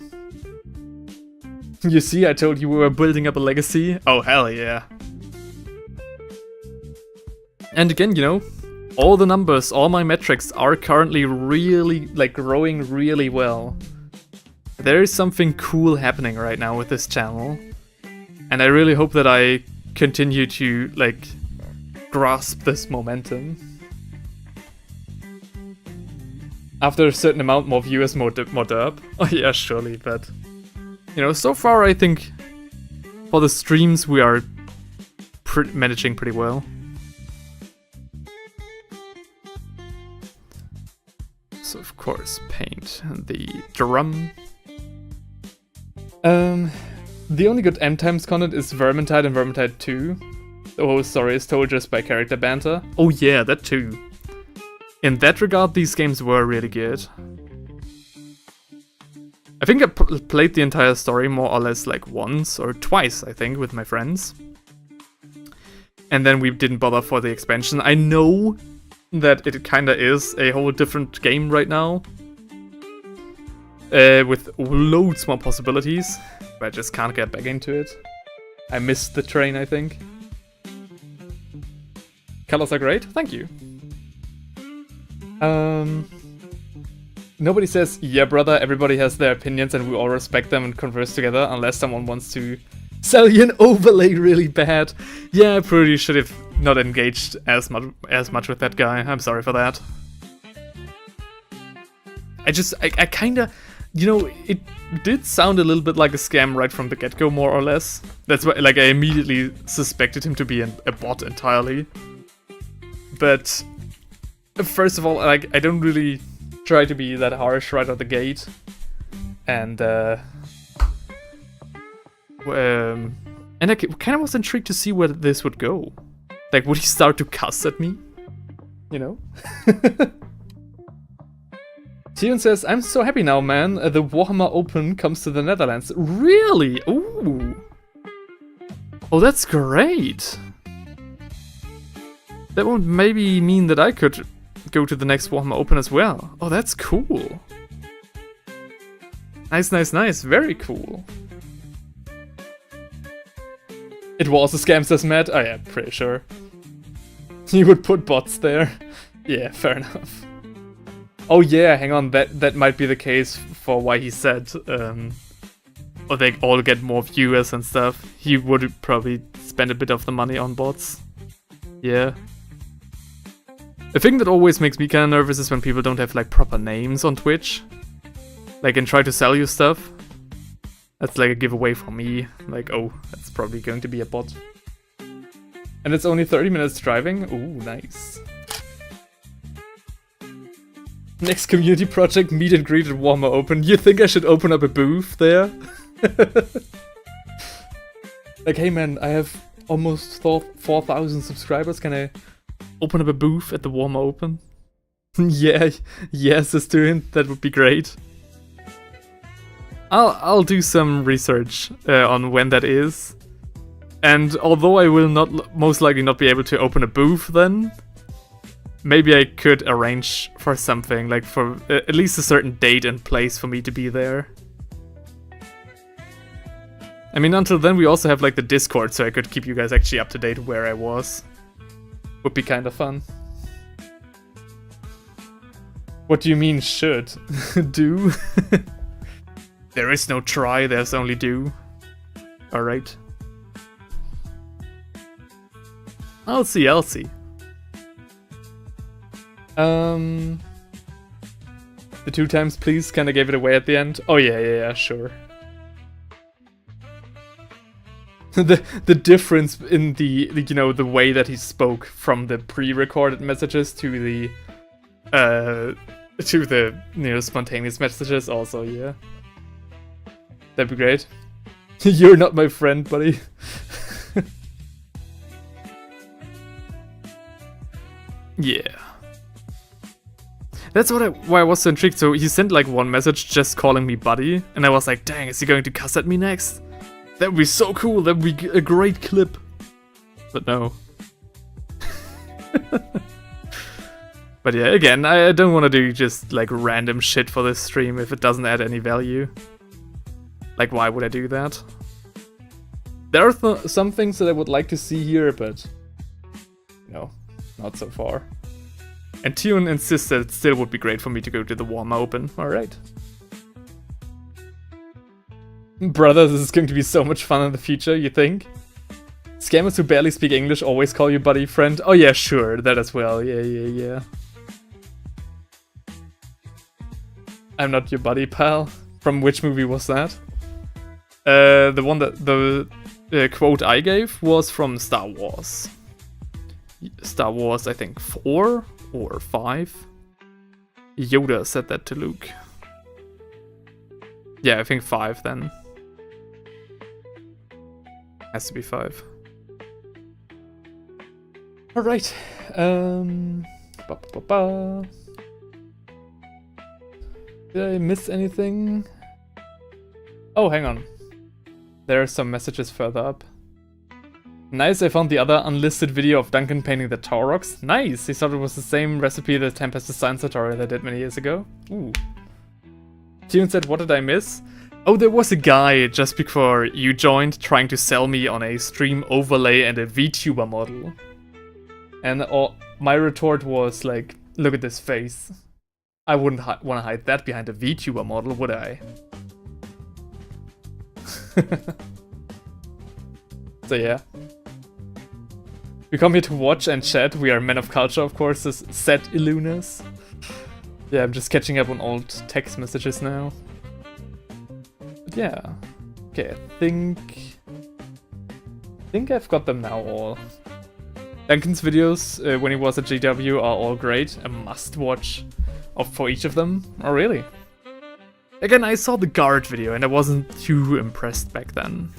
You see, I told you we were building up a legacy. Oh hell yeah. And again, you know, all the numbers, all my metrics are currently really, like, growing really well. There is something cool happening right now with this channel. And I really hope that I continue to, like, grasp this momentum. After a certain amount, more viewers, more derp. Oh yeah, surely, but... You know, so far I think for the streams we are managing pretty well. So of course, paint the drum. The only good end times content is Vermintide and Vermintide 2. The whole story is told just by character banter. Oh yeah, that too. In that regard, these games were really good. I think I played the entire story more or less like once or twice, I think, with my friends. and then we didn't bother for the expansion. I know that it kinda is a whole different game right now, with loads more possibilities, but I just can't get back into it. I missed the train, I think. Colors are great, thank you. Nobody says, yeah brother, everybody has their opinions and we all respect them and converse together, unless someone wants to sell you an overlay really bad. Yeah, I probably should have not engaged as much with that guy, I'm sorry for that. I kinda, you know, it did sound a little bit like a scam right from the get-go, more or less. That's why, like, I immediately suspected him to be a bot entirely. But first of all, like, I don't really try to be that harsh right out the gate, and I kind of was intrigued to see where this would go. Like, would he start to cuss at me? You know? Tion says, I'm so happy now, man. The Warhammer Open comes to the Netherlands. Really? Ooh. Oh, that's great. That would maybe mean that I could go to the next Warhammer Open as well. Oh, that's cool. Nice, nice, nice. Very cool. It was a scam, says Matt. Oh yeah, pretty sure. You would put bots there. Yeah, fair enough. Oh yeah, hang on, that might be the case for why he said, or they all get more viewers and stuff. He would probably spend a bit of the money on bots. Yeah. The thing that always makes me kind of nervous is when people don't have like proper names on Twitch. Like, and try to sell you stuff. That's like a giveaway for me. Like, oh, that's probably going to be a bot. And it's only 30 minutes driving? Ooh, nice. Next community project, meet and greet at Warhammer Open. You think I should open up a booth there? Like, hey man, I have almost 4,000 subscribers. Can I open up a booth at the Warhammer Open? Yeah, yes, student, that would be great. I'll do some research on when that is. And although I will most likely not be able to open a booth then, maybe I could arrange for something, like for at least a certain date and place for me to be there. I mean, until then we also have like the Discord, so I could keep you guys actually up to date where I was. Would be kind of fun. What do you mean should? Do? There is no try, there's only do. Alright. I'll see. The 2 times please kinda gave it away at the end. Oh yeah, sure. the difference in the you know, the way that he spoke from the pre-recorded messages to the you know, spontaneous messages also, yeah. That'd be great. You're not my friend, buddy. Yeah. That's why I was so intrigued. So he sent like one message just calling me buddy, and I was like, dang, is he going to cuss at me next? That would be so cool, that would be a great clip. But no. But yeah, again, I don't want to do just like random shit for this stream if it doesn't add any value. Like, why would I do that? There are some things that I would like to see here, but no, not so far. And Tion insists that it still would be great for me to go to the Warhammer Open. Alright. Brother, this is going to be so much fun in the future, you think? Scammers who barely speak English always call you buddy friend. Oh yeah, sure, that as well. Yeah. I'm not your buddy, pal. From which movie was that? The one that the quote I gave was from Star Wars. Star Wars, I think 4 or 5. Yoda said that to Luke. Yeah, I think 5 then. Has to be 5. Alright. Did I miss anything? Oh, hang on. There are some messages further up. Nice, I found the other unlisted video of Duncan painting the tower rocks. Nice, he thought it was the same recipe that Tempest Science tutorial I did many years ago. Ooh. Steven said, what did I miss? Oh, there was a guy just before you joined trying to sell me on a stream overlay and a VTuber model. And my retort was like, look at this face. I wouldn't want to hide that behind a VTuber model, would I? So yeah. We come here to watch and chat. We are men of culture, of course, as said Illunas. Yeah, I'm just catching up on old text messages now. But yeah. Okay, I think I've got them now all. Duncan's videos when he was at GW are all great. A must-watch for each of them. Oh, really? Again, I saw the guard video and I wasn't too impressed back then.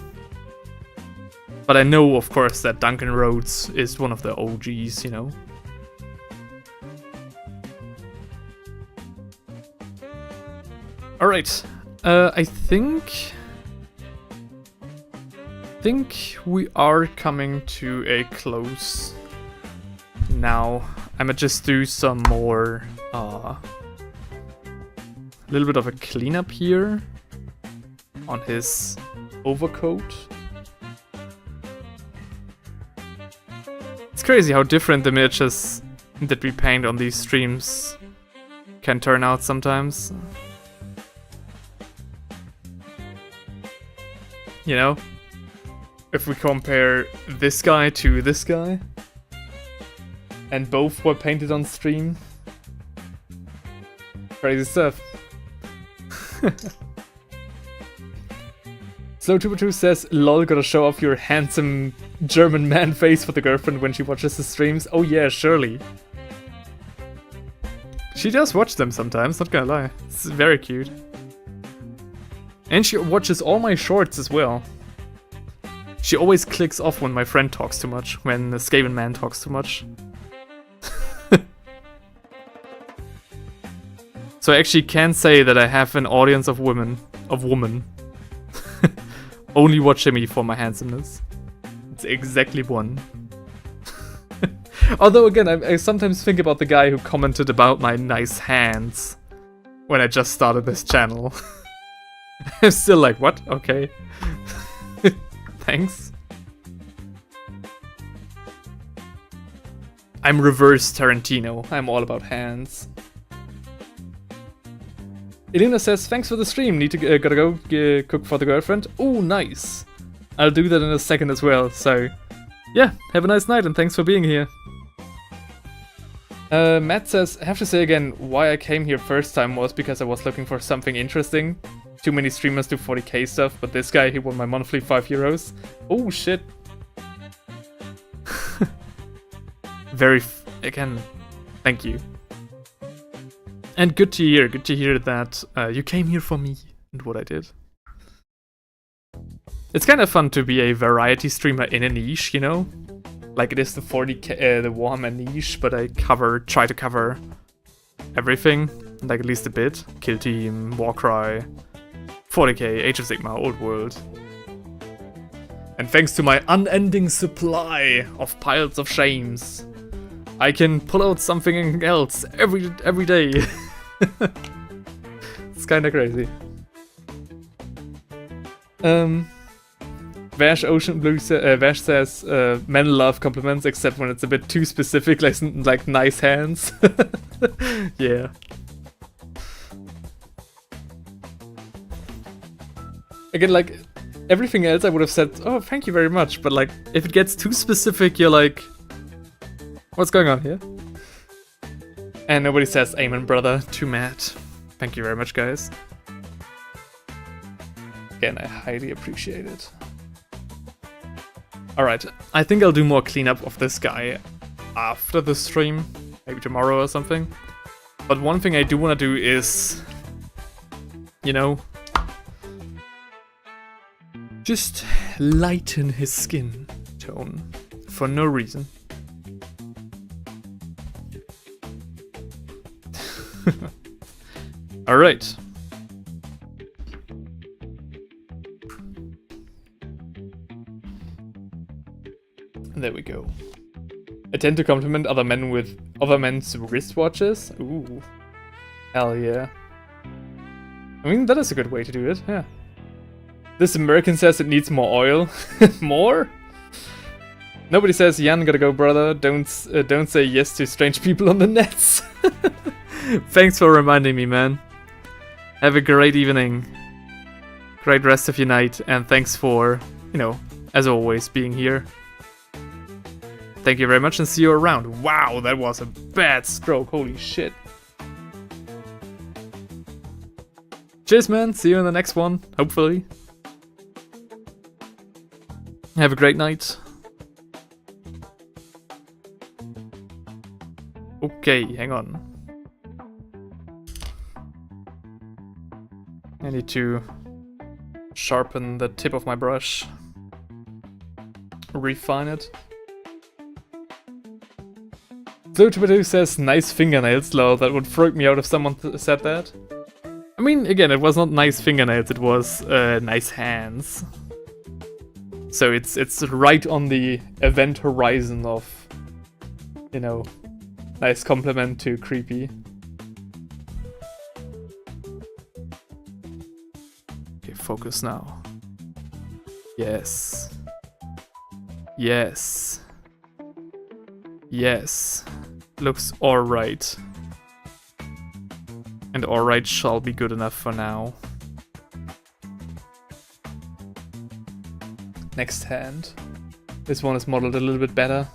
But I know, of course, that Duncan Rhodes is one of the OGs, you know? Alright, I think we are coming to a close now. I'ma just do some more, a little bit of a cleanup here on his overcoat. It's crazy how different the miniatures that we paint on these streams can turn out sometimes. You know? If we compare this guy to this guy, and both were painted on stream. Crazy stuff. Slow2 says, lol, gotta show off your handsome German man face for the girlfriend when she watches the streams. Oh yeah, surely. She does watch them sometimes, not gonna lie. It's very cute. And she watches all my shorts as well. She always clicks off when my friend talks too much, when the Skaven man talks too much. So I actually can say that I have an audience of women. Only watching me for my handsomeness. It's exactly one. Although again, I sometimes think about the guy who commented about my nice hands when I just started this channel. I'm still like, what? Okay. Thanks. I'm reverse Tarantino. I'm all about hands. Elena says, thanks for the stream. Need to gotta go cook for the girlfriend. Oh, nice. I'll do that in a second as well. So, yeah, have a nice night and thanks for being here. Matt says, I have to say again, why I came here first time was because I was looking for something interesting. Too many streamers do 40k stuff, but this guy, he won my monthly €5. Oh, shit. Again, thank you. And good to hear that you came here for me and what I did. It's kind of fun to be a variety streamer in a niche, you know? Like it is the 40k, the Warhammer niche, but I try to cover everything, like at least a bit. Kill Team, Warcry, 40k, Age of Sigmar, Old World. And thanks to my unending supply of piles of shames, I can pull out something else every day. It's kinda crazy. Vash Ocean Blue Vash says, men love compliments except when it's a bit too specific, like nice hands. Yeah. Again, like, everything else I would have said, oh, thank you very much, but like, if it gets too specific, you're like, what's going on here? And nobody says amen, brother, to Matt. Thank you very much, guys. Again, I highly appreciate it. Alright, I think I'll do more cleanup of this guy after the stream. Maybe tomorrow or something. But one thing I do want to do is, you know, just lighten his skin tone for no reason. Alright. There we go. I tend to compliment other men with other men's wristwatches. Ooh. Hell yeah. I mean, that is a good way to do it, yeah. This American says it needs more oil. More? Nobody says, Jan, gotta go, brother. Don't say yes to strange people on the nets. Thanks for reminding me, man. Have a great evening. Great rest of your night. And thanks for, you know, as always, being here. Thank you very much and see you around. Wow, that was a bad stroke. Holy shit. Cheers, man. See you in the next one, hopefully. Have a great night. Okay, hang on. I need to sharpen the tip of my brush. Refine it. Blue2 says, nice fingernails, lol. That would freak me out if someone said that. I mean, again, it was not nice fingernails, it was nice hands. So it's right on the event horizon of, you know, nice compliment to creepy. Okay, focus now. Yes. Yes. Yes. Looks alright. And alright shall be good enough for now. Next hand. This one is modeled a little bit better.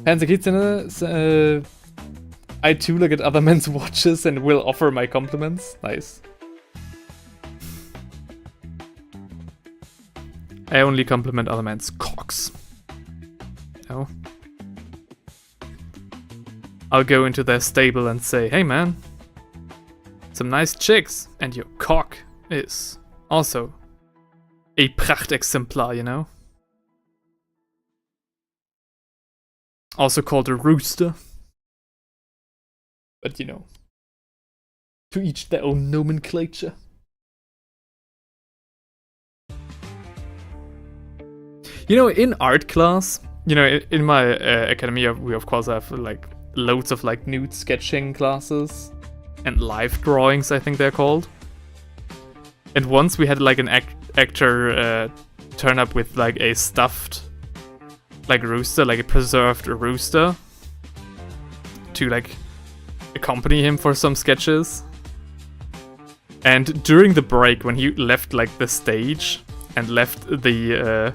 Hansa Kitsune, I too look at other men's watches and will offer my compliments. Nice. I only compliment other men's cocks. No. I'll go into their stable and say, hey man, some nice chicks, and your cock is also a Prachtexemplar, you know? Also called a rooster. But you know, to each their own nomenclature. You know, in art class, you know, in my academy, we of course have like loads of like nude sketching classes and live drawings, I think they're called. And once we had like an actor turn up with like a stuffed like rooster, like a preserved rooster, to like accompany him for some sketches. And during the break, when he left like the stage and left the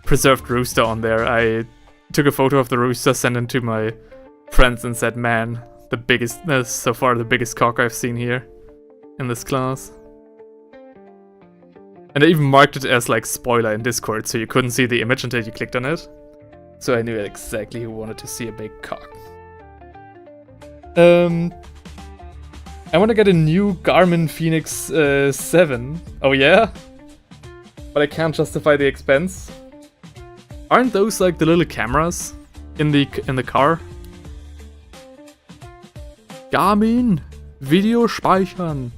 preserved rooster on there, I took a photo of the rooster, sent it to my friends and said, man, the biggest, so far the biggest cock I've seen here in this class. And I even marked it as like spoiler in Discord, so you couldn't see the image until you clicked on it. So I knew exactly who wanted to see a big cock. I want to get a new Garmin Phoenix 7. Oh yeah? But I can't justify the expense. Aren't those like the little cameras in the car? Garmin, Video speichern.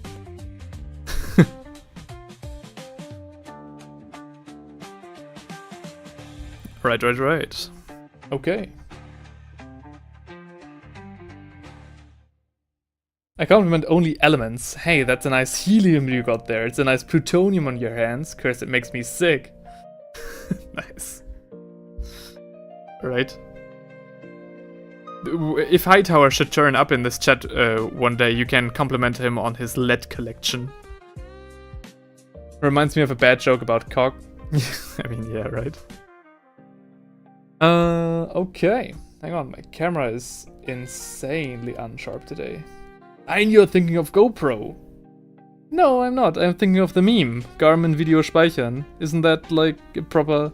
Right. Okay. I compliment only elements. Hey, that's a nice helium you got there. It's a nice plutonium on your hands. Curse, it makes me sick. Nice. Right. If Hightower should turn up in this chat one day, you can compliment him on his LED collection. Reminds me of a bad joke about cock. I mean, yeah, right. Okay. Hang on, my camera is insanely unsharp today. And you're thinking of GoPro. No, I'm not. I'm thinking of the meme. Garmin Video speichern. Isn't that like a proper...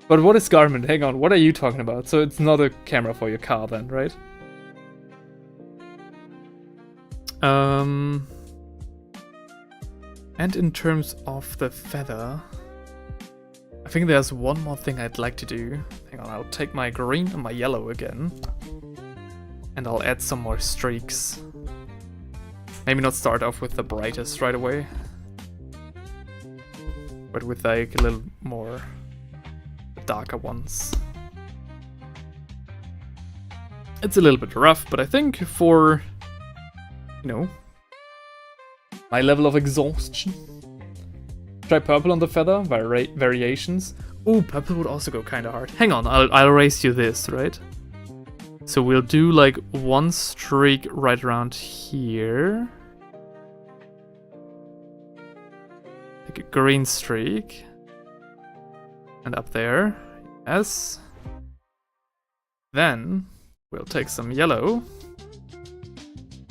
But what is Garmin? Hang on, what are you talking about? So it's not a camera for your car then, right? And in terms of the feather, I think there's one more thing I'd like to do. Hang on, I'll take my green and my yellow again. And I'll add some more streaks. Maybe not start off with the brightest right away. But with like a little more darker ones. It's a little bit rough, but I think for, you know, my level of exhaustion. Try purple on the feather, variations. Ooh, purple would also go kind of hard. Hang on, I'll erase you this, right? So we'll do like one streak right around here. Like a green streak. And up there. Yes. Then we'll take some yellow.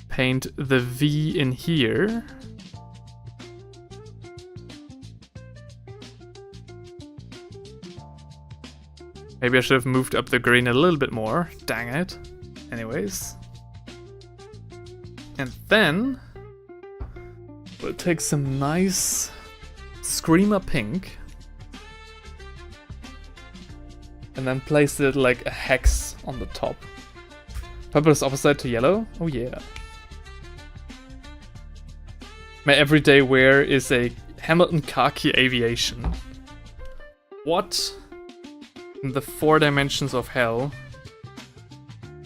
Paint the V in here. Maybe I should have moved up the green a little bit more. Dang it. Anyways. And then we'll take some nice Screamer pink. And then place it like a hex on the top. Purple is opposite to yellow. Oh yeah. My everyday wear is a Hamilton khaki aviation. What in the 4 dimensions of hell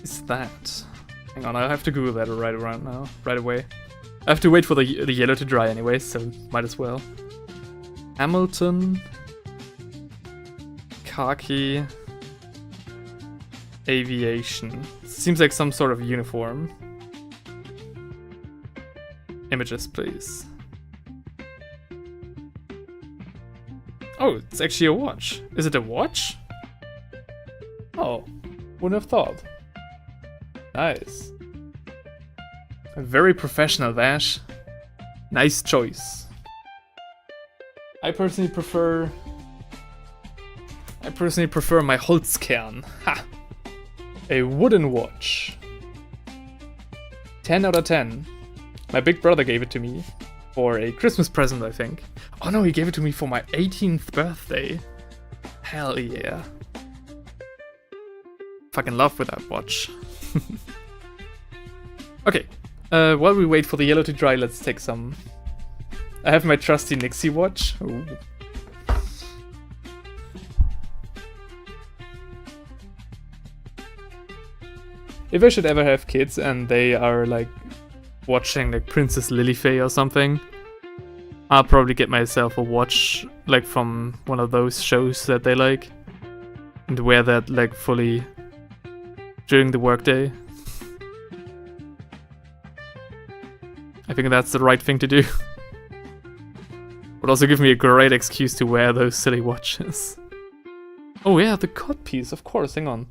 is that? Hang on, I'll have to Google that right away. I have to wait for the yellow to dry anyway, so might as well. Hamilton khaki aviation. Seems like some sort of uniform. Images, please. Oh, it's actually a watch. Is it a watch? Oh, wouldn't have thought. Nice. A very professional, Vash. Nice choice. I personally prefer my Holzkern. Ha! A wooden watch. 10 out of 10. My big brother gave it to me for a Christmas present, I think. Oh no, he gave it to me for my 18th birthday. Hell yeah. Fucking love with that watch. Okay, while we wait for the yellow to dry, let's take some. I have my trusty Nixie watch. Ooh. If I should ever have kids and they are like watching like Princess Lilifay or something, I'll probably get myself a watch like from one of those shows that they like and wear that like fully during the workday. I think that's the right thing to do. Would also give me a great excuse to wear those silly watches. Oh yeah, the codpiece, of course, hang on.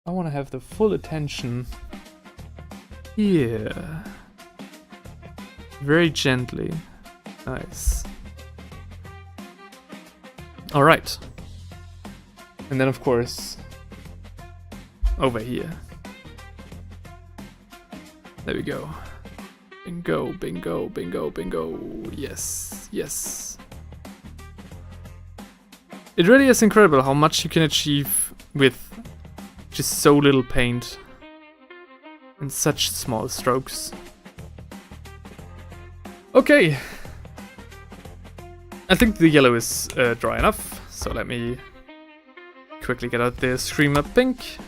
I want to have the full attention. Yeah. Very gently. Nice. Alright. And then of course, over here. There we go. Bingo, bingo, bingo, bingo. Yes, yes. It really is incredible how much you can achieve with just so little paint and such small strokes. Okay. I think the yellow is dry enough, so let me quickly get out the Screamer pink.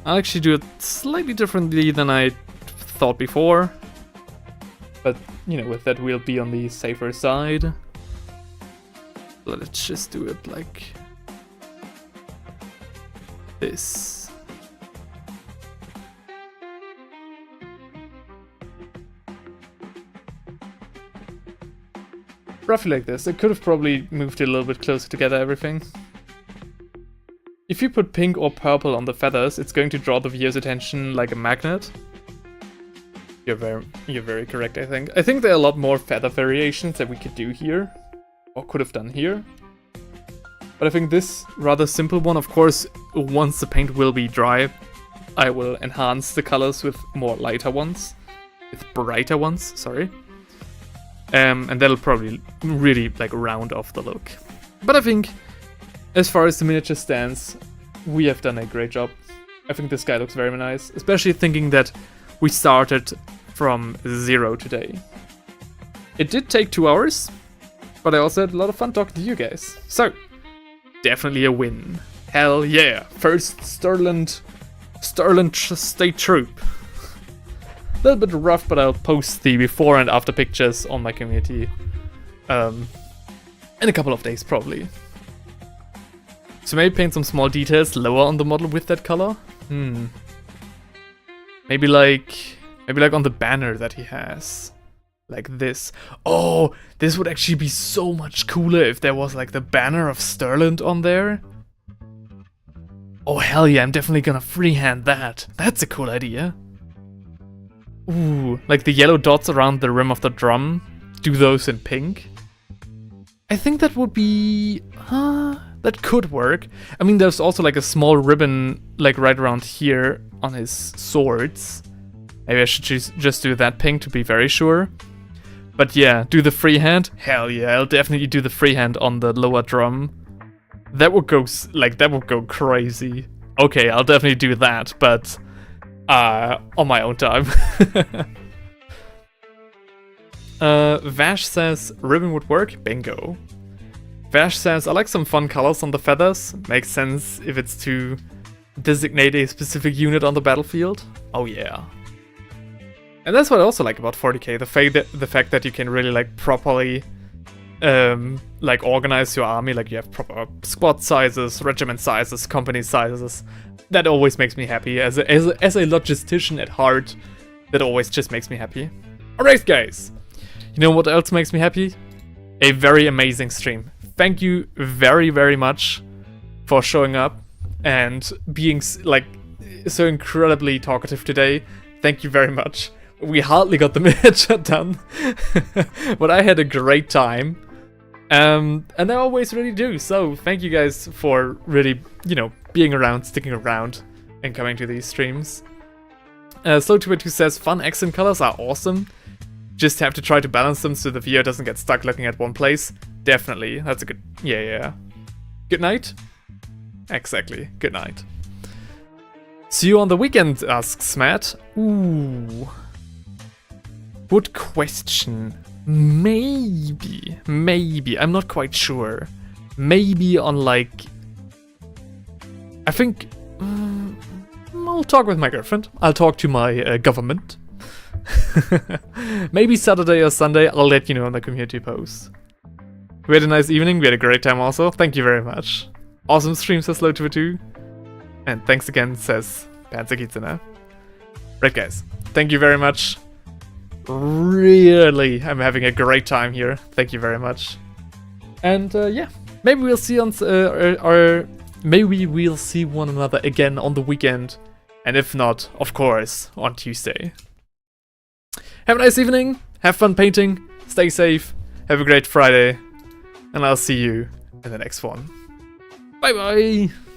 I'll actually do it slightly differently than I thought before, but you know, with that we'll be on the safer side. Let's just do it like this. Roughly like this. I could have probably moved it a little bit closer together, everything. If you put pink or purple on the feathers, it's going to draw the viewer's attention like a magnet. You're very correct, I think. I think there are a lot more feather variations that we could do here, or could have done here. But I think this rather simple one, of course, once the paint will be dry, I will enhance the colors with more lighter ones. With brighter ones, sorry. And that'll probably really like round off the look. But I think, as far as the miniature stands, we have done a great job. I think this guy looks very nice, especially thinking that we started from 0 today. It did take 2 hours, but I also had a lot of fun talking to you guys. So, definitely a win. Hell yeah! First Stirlander Stirlander State Troop. A little bit rough, but I'll post the before and after pictures on my community in a couple of days, probably. So maybe paint some small details lower on the model with that color. Maybe like on the banner that he has, like this. Oh, this would actually be so much cooler if there was like the banner of Stirlander on there. Oh hell yeah, I'm definitely gonna freehand that. That's a cool idea. Ooh, like the yellow dots around the rim of the drum. Do those in pink. I think that would be... that could work. I mean, there's also like a small ribbon like right around here on his swords. Maybe I should just do that pink to be very sure. But yeah, do the freehand. Hell yeah, I'll definitely do the freehand on the lower drum. That would go crazy. Okay, I'll definitely do that, but on my own time. Vash says ribbon would work. Bingo. Vash says I like some fun colors on the feathers. Makes sense if it's to designate a specific unit on the battlefield. Oh yeah. And that's what I also like about 40k, the fact that you can really like properly like organize your army, like you have proper squad sizes, regiment sizes, company sizes. That always makes me happy. As a logistician at heart, that always just makes me happy. Alright guys, you know what else makes me happy? A very amazing stream. Thank you very, very much for showing up and being like so incredibly talkative today. Thank you very much. We hardly got the miniature done, but I had a great time, and I always really do. So thank you guys for really, you know, being around, sticking around, and coming to these streams. Slow22 says fun accent colors are awesome. Just have to try to balance them so the viewer doesn't get stuck looking at one place. Definitely, that's a good. Yeah. Good night. Exactly. Good night. See you on the weekend, asks Matt. Ooh. Good question. Maybe. I'm not quite sure. Maybe on like... I think... I'll talk with my girlfriend. I'll talk to my government. Maybe Saturday or Sunday. I'll let you know on the community post. We had a nice evening. We had a great time also. Thank you very much. Awesome stream, says Slow22. And thanks again, says Panzerkizuna. Right guys. Thank you very much. Really, I'm having a great time here. Thank you very much. And yeah, maybe we'll see on maybe we'll see one another again on the weekend, and if not, of course, on Tuesday. Have a nice evening. Have fun painting. Stay safe. Have a great Friday, and I'll see you in the next one. Bye bye.